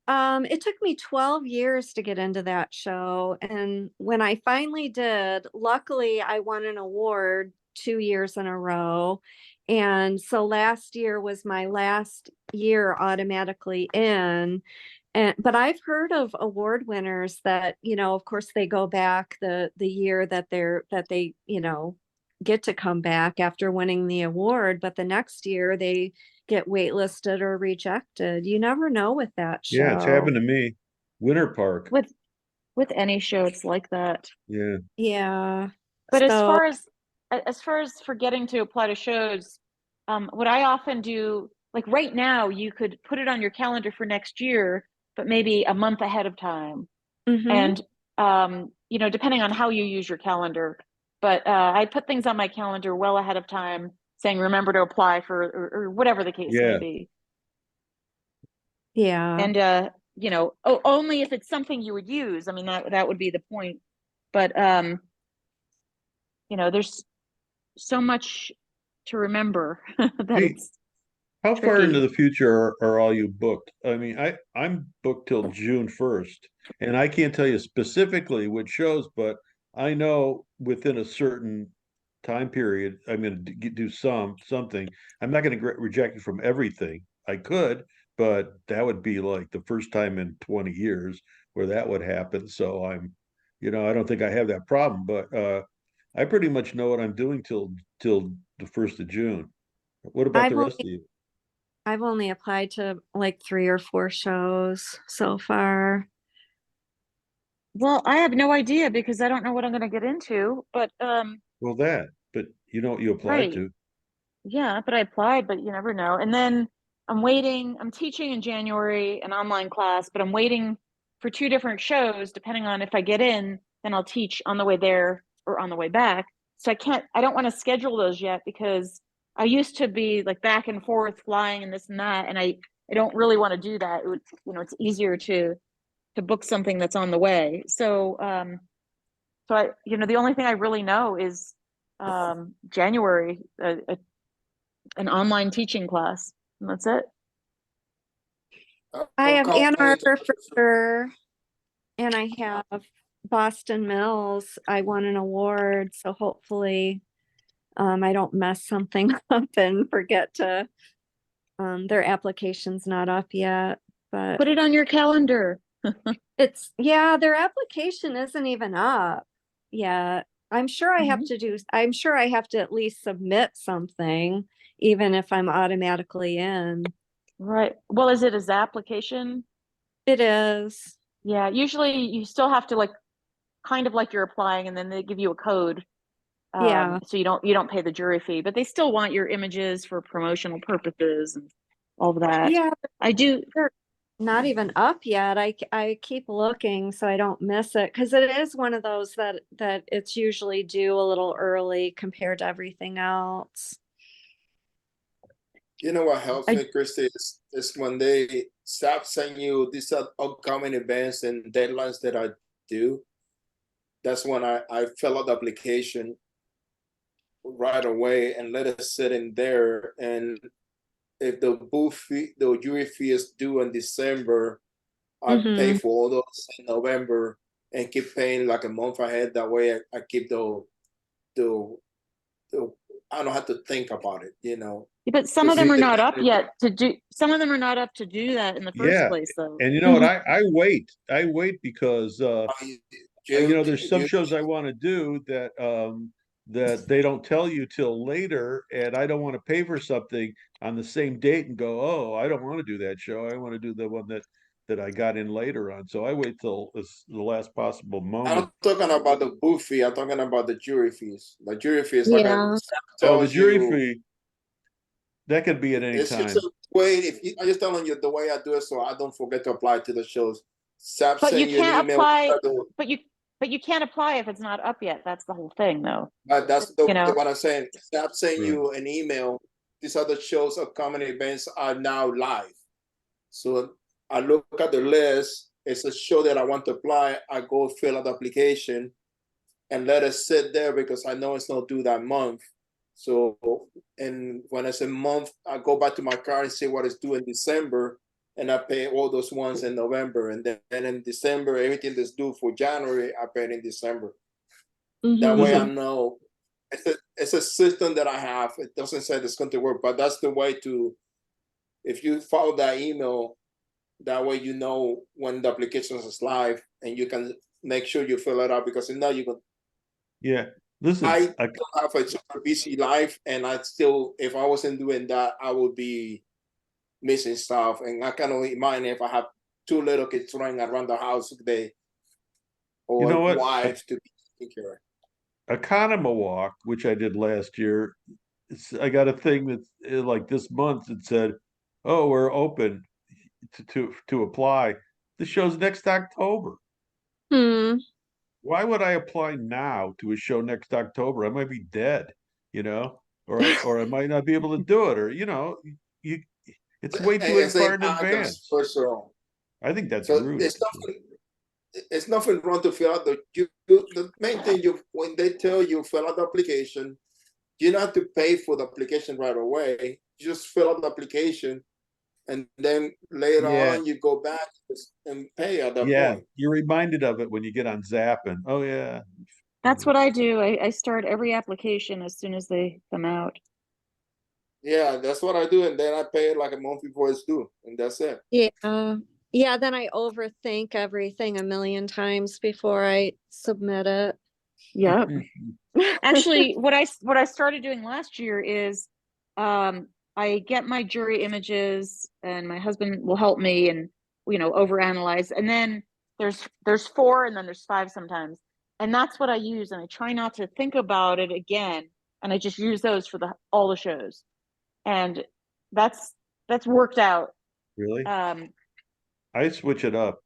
It took me 12 years to get into that show. And when I finally did, luckily I won an award 2 years in a row. And so last year was my last year automatically in. But I've heard of award winners that, of course they go back the year that they get to come back after winning the award, but the next year they get waitlisted or rejected. You never know with that Yeah, it's show. happened to me. Winter Park. With any show, it's like that. Yeah. Yeah. But So, as far as forgetting to apply to shows, what I often do, like right now, you could put it on your calendar for next year, but maybe a month ahead of time. mhm. And depending on how you use your calendar. But I put things on my calendar well ahead of time, saying remember to apply for or whatever the case may Yeah. be. Yeah. And you know, only if it's something you would use. I mean, that would be the point. But you know, there's so much to remember that Hey, it's how far into tricky. the future are all you booked? I mean, I'm booked till June 1st, and I can't tell you specifically which shows, but I know within a certain time period, I'm going to do something. I'm not going to reject you from everything. I could, but that would be like the first time in 20 years where that would happen. So I don't think I have that problem, but I pretty much know what I'm doing till the 1st of June. What about the I've rest only of you? I've only applied to like 3 or 4 shows so far. Well, I have no idea because I don't know what I'm going to get into. But Well, but you know what you applied right. to. Yeah, but I applied, but you never know. And then I'm waiting. I'm teaching in January an online class, but I'm waiting for 2 different shows. Depending on if I get in, then I'll teach on the way there or on the way back. So I don't want to schedule those yet because I used to be like back and forth flying and this and that. And I don't really want to do that. It would, you know, it's easier to book something that's on the way. So I, you know, the only thing I really know is January, an online teaching class. And that's it. I I'm have Ann calling Arbor for sure, and I have Boston Mills. I won an award, so hopefully I don't mess something up and forget to their application's not up yet. But Put it on your calendar. their application isn't even up yet. I'm sure I'm sure I have to at least submit something, even if I'm automatically in. Right. Well, is it a Zap application? It is. Yeah. Usually you still have to like kind of like you're applying and then they give you a code. Yeah. So you don't pay the jury fee, but they still want your images for promotional purposes and all of that. Yeah, I do. they're not even up yet. I keep looking so I don't miss it because it is one of those that it's usually due a little early compared to everything else. You know what helps I me, Christy, is when they stop sending you these upcoming events and deadlines that I do. That's when I fill out the application right away and let it sit in there. And if the jury fee is due in December, I pay Mm-hmm. for all those in November and keep paying like a month ahead. That way I keep the I don't have to think about it, you know. But some of Because them it are not up depends. yet to do. Some of them are not up to do that in the first Yeah. place, though. And you know what? I wait. I wait because You, there's some you, shows I want to do that they don't tell you till later, and I don't want to pay for something on the same date and go, oh, I don't want to do that show. I want to do the one that I got in later on. So I wait till the last possible I'm moment. not talking about the booth fee. I'm talking about the jury fees. The jury fee is like a Yeah. Oh, the tells jury you. fee, that could be at any It's just a time. way. I'm just telling you the way I do it, so I don't forget to apply to the shows. SAP But you send you an can't email. apply. But you can't apply if it's not up yet. That's the whole thing, though. That's You know. what I'm saying. SAP send Right. you an email. These other shows, upcoming events are now live. So I look at the list. It's a show that I want to apply. I go fill out the application and let it sit there because I know it's not due that month. So, and when it's a month, I go back to my car and see what is due in December, and I pay all those ones in November, and then in December, everything that's due for January, I pay it in December. That way, I Mm-hmm. know it's a system that I have. It doesn't say it's going to work, but that's the way to. If you follow that email, that way you know when the application is live, and you can make sure you fill it out because now you can. Yeah. Listen, I don't have a super busy life, and I still, if I wasn't doing that, I would be missing stuff. And I can only imagine if I have 2 little kids running around the house today, you or know what? wives to be taking care Economo Walk, which I did last year, I got a thing that like this month it said, "Oh, we're open to apply." The show's next October. Hmm. Why would I apply now to a show next October? I might be dead, or I might not be able to do it, or you. It's way too and say far in items advance. personal. I think that's So rude. it's nothing wrong to fill out the main thing when they tell you fill out the application, you don't have to pay for the application right away. You just fill out the application, and then later Yeah. on you go back and pay at that Yeah, point. you're reminded of it when you get on Zap and oh yeah. That's what I do. I start every application as soon as they come out. Yeah, that's what I do, and then I pay it like a month before it's due, and that's it. Yeah. Yeah, then I overthink everything a million times before I submit it. Yep. Actually, what I started doing last year is I get my jury images and my husband will help me and overanalyze. And then there's 4 and then there's 5 sometimes. And that's what I use, and I try not to think about it again. And I just use those for all the shows. And that's worked out. Really? I switch it up.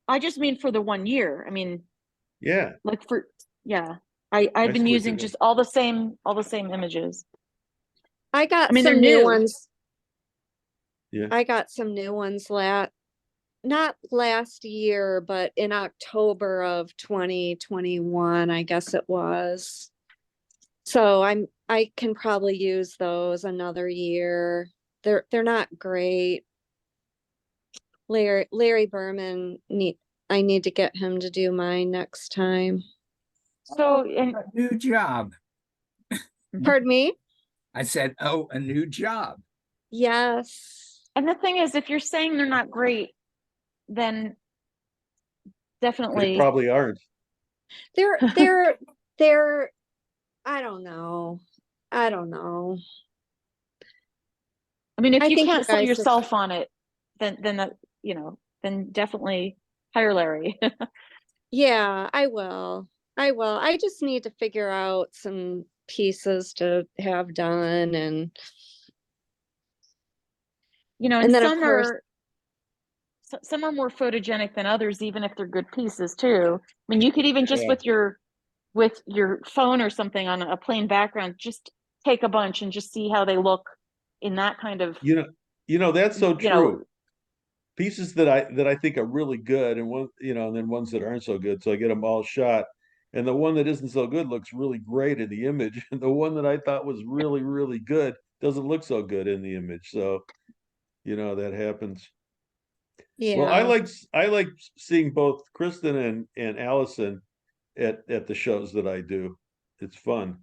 I just mean for the 1 year. I mean, Yeah. like I've been switch using it up. just all the same images. I got I mean, they're some new new. ones. Yeah. I got some new ones not last year, but in October of 2021, I guess it was. So I can probably use those another year. They're not great. Larry Berman I need to get him to do mine next time. So, and A new job. Pardon me? I said, oh, a new job. Yes. the thing is, if you're saying they're not great, then They definitely probably aren't. They're I don't know. I mean, if I you think can't you sell guys yourself on it, then then definitely hire Larry. Yeah, I will. I just need to figure out some pieces to have done and And then of course some are more photogenic than others, even if they're good pieces too. I mean, you could even just Yeah. with your phone or something on a plain background, just take a bunch and just see how they look in that kind of That's so you know true. Pieces that I think are really good and and then ones that aren't so good. So I get them all shot. And the one that isn't so good looks really great in the image. And the one that I thought was really, really good doesn't look so good in the image. So, that happens. Well, yeah. I like seeing both Kristen and Allison at the shows that I do. It's fun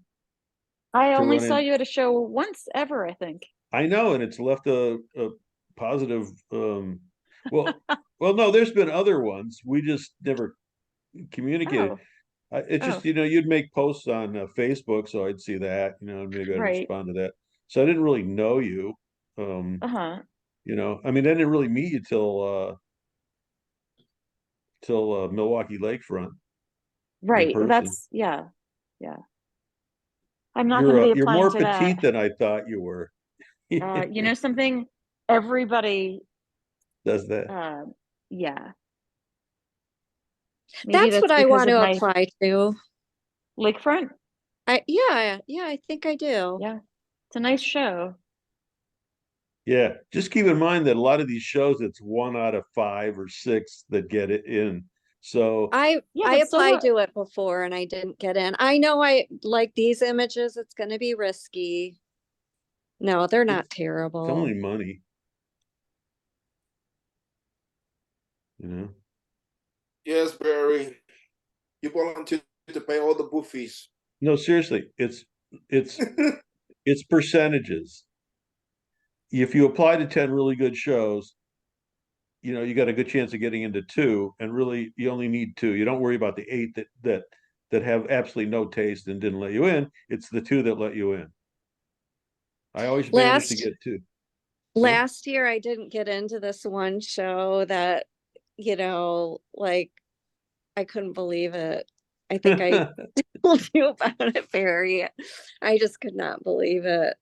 I to only run saw in. you at a show once ever, I think. I know, and it's left a positive. Well, no, there's been other ones. We just never communicated. Oh, It's just you'd make posts on Facebook, so I'd see that, and maybe I'd right. respond to that. So I didn't really know you. Uh-huh. I mean, I didn't really meet you till Milwaukee Lakefront in Right. person. Yeah. I'm not going to be You're applying more to that. petite than I thought you were. Something, everybody, Does that? yeah. Maybe That's what I because want of to my apply to. lakefront. Yeah, I think I do. Yeah. It's a nice show. Yeah, just keep in mind that a lot of these shows, it's 1 out of 5 or 6 that get it in. So I Yeah, but so applied what? to it before and I didn't get in. I know I like these images, it's going to be risky. No, they're not it's terrible. only money, Yes, Barry. You volunteer to pay all the booth fees. No, seriously, it's percentages. If you apply to 10 really good shows, you got a good chance of getting into 2, and really you only need 2. You don't worry about the 8 that have absolutely no taste and didn't let you in. It's the 2 that let you in. I always managed to get 2. Last year I didn't get into this one show that, like I couldn't believe it. I think I told you about it, Barry. I just could not believe it.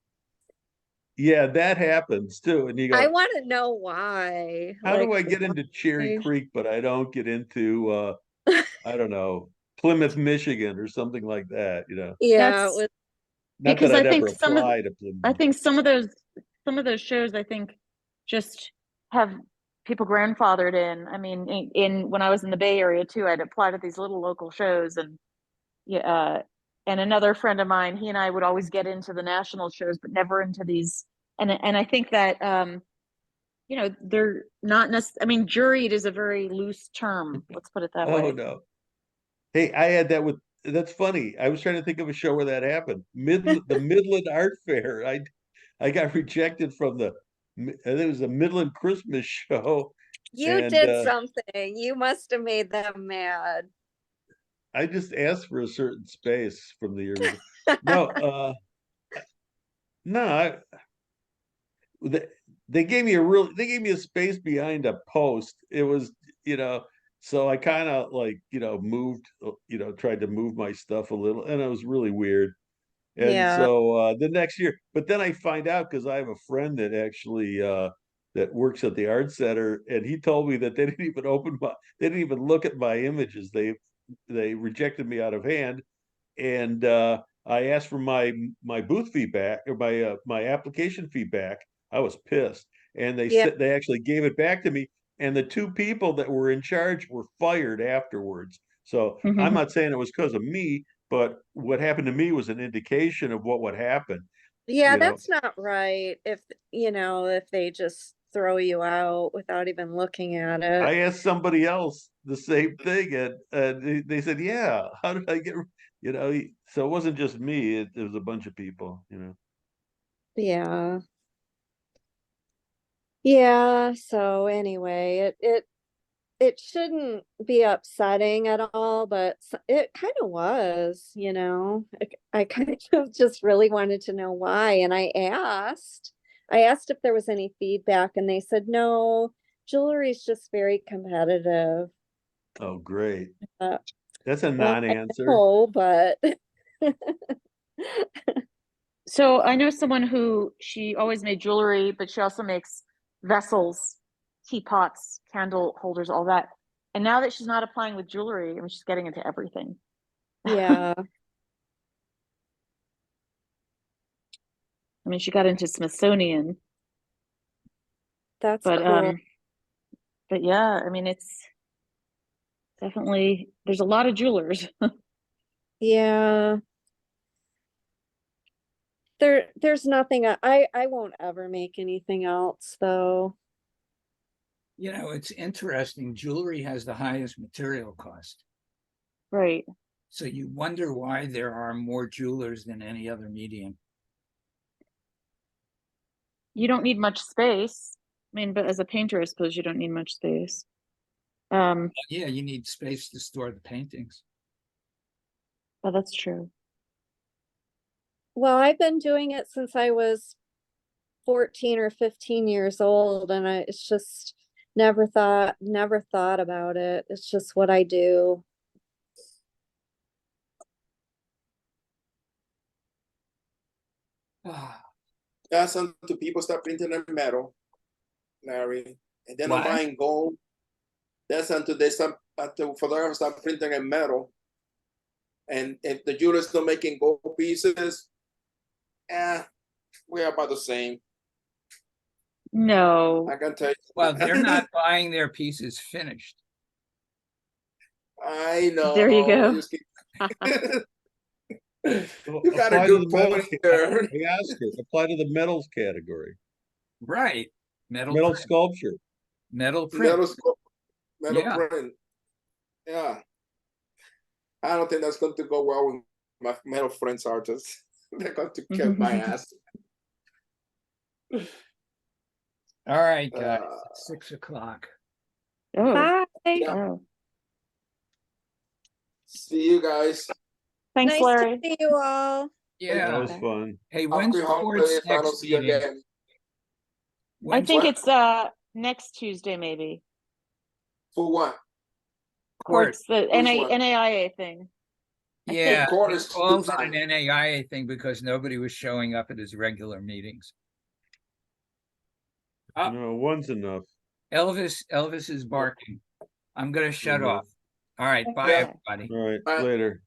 Yeah, that happens too. And you I go, want to know why. how do Like, I get into Cherry why? Creek, but I don't get into I don't know, Plymouth, Michigan or something like that, Yeah, it That's was Not that because I'd ever apply to Plymouth. I think some of those shows, I think, just have people grandfathered in. I mean, in when I was in the Bay Area too, I'd apply to these little local shows, and yeah, and another friend of mine, he and I would always get into the national shows, but never into these. And I think that you know, they're not necessarily. I mean, juried is a very loose term. Let's put it that Oh way. no. Hey, I had that with that's funny. I was trying to think of a show where that happened. The Midland Art Fair. I got rejected from I think it was the Midland Christmas show. You And did something. You must have made them mad. I just asked for a certain space from the year before. No, no, they gave me they gave me a space behind a post. It was, so I kind of like, moved, tried to move my stuff a little, and it was really weird. And Yeah. so the next year, but then I find out because I have a friend that actually that works at the art center, and he told me that they didn't even they didn't even look at my images. They rejected me out of hand, and I asked for my booth feedback or my application feedback. I was pissed, and they Yeah. said they actually gave it back to me. And the two people that were in charge were fired afterwards. So I'm not saying it was because of me, but what happened to me was an indication of what would happen. Yeah, You know, that's not right. If they just throw you out without even looking at it. I asked somebody else the same thing, and they said, "Yeah, how did I get?" So it wasn't just me; it was a bunch of people. Yeah. Yeah, so anyway, it shouldn't be upsetting at all, but it kind of was. I kind of just really wanted to know why, and I asked if there was any feedback, and they said no, jewelry is just very competitive. Oh, great! Uh, That's a well, I non-answer. know, but So I know someone who she always made jewelry, but she also makes vessels, teapots, candle holders, all that. And now that she's not applying with jewelry, I mean, she's getting into everything. yeah, I mean, she got into Smithsonian, that's but cool. but yeah, I mean, it's definitely there's a lot of jewelers. Yeah. There's nothing I won't ever make anything else though. It's interesting. Jewelry has the highest material cost. Right. So you wonder why there are more jewelers than any other medium. You don't need much space. I mean, but as a painter, I suppose you don't need much space. Yeah, you need space to store the paintings. Oh, that's true. Well, I've been doing it since I was 14 or 15 years old, and it's just never thought about it. It's just what I do. That's until people start printing in metal, Larry, and then What? I'm buying gold. That's until photographers start printing in metal, and if the jewelers don't making gold pieces, we're about the same. No. I can tell you. Well, they're not buying their pieces finished. I know. There you go. Just you got a good point there. I asked her, apply to the metals category. Right. Metal print. sculpture. Metal print. Metal Yeah. print. Yeah. I don't think that's going to go well with my metal friends artists. They're going to kick my ass. All right, guys. It's 6 o'clock. Oh. Bye. Yeah. Oh. See you guys. Thanks, Nice Larry. to see you all. That Yeah. was fun. Hey, when's Happy court's holidays. I don't next see you meeting? again. I think what? it's next Tuesday, maybe. For what? Court. Courts, the Which one? NAIA thing. I Yeah, think. Court he is calls it an tonight. NAIA thing because nobody was showing up at his regular meetings. Oh, No, one's enough. Elvis is barking. I'm gonna shut Mhm. off. All right, bye, Okay. everybody. All right, Bye. later.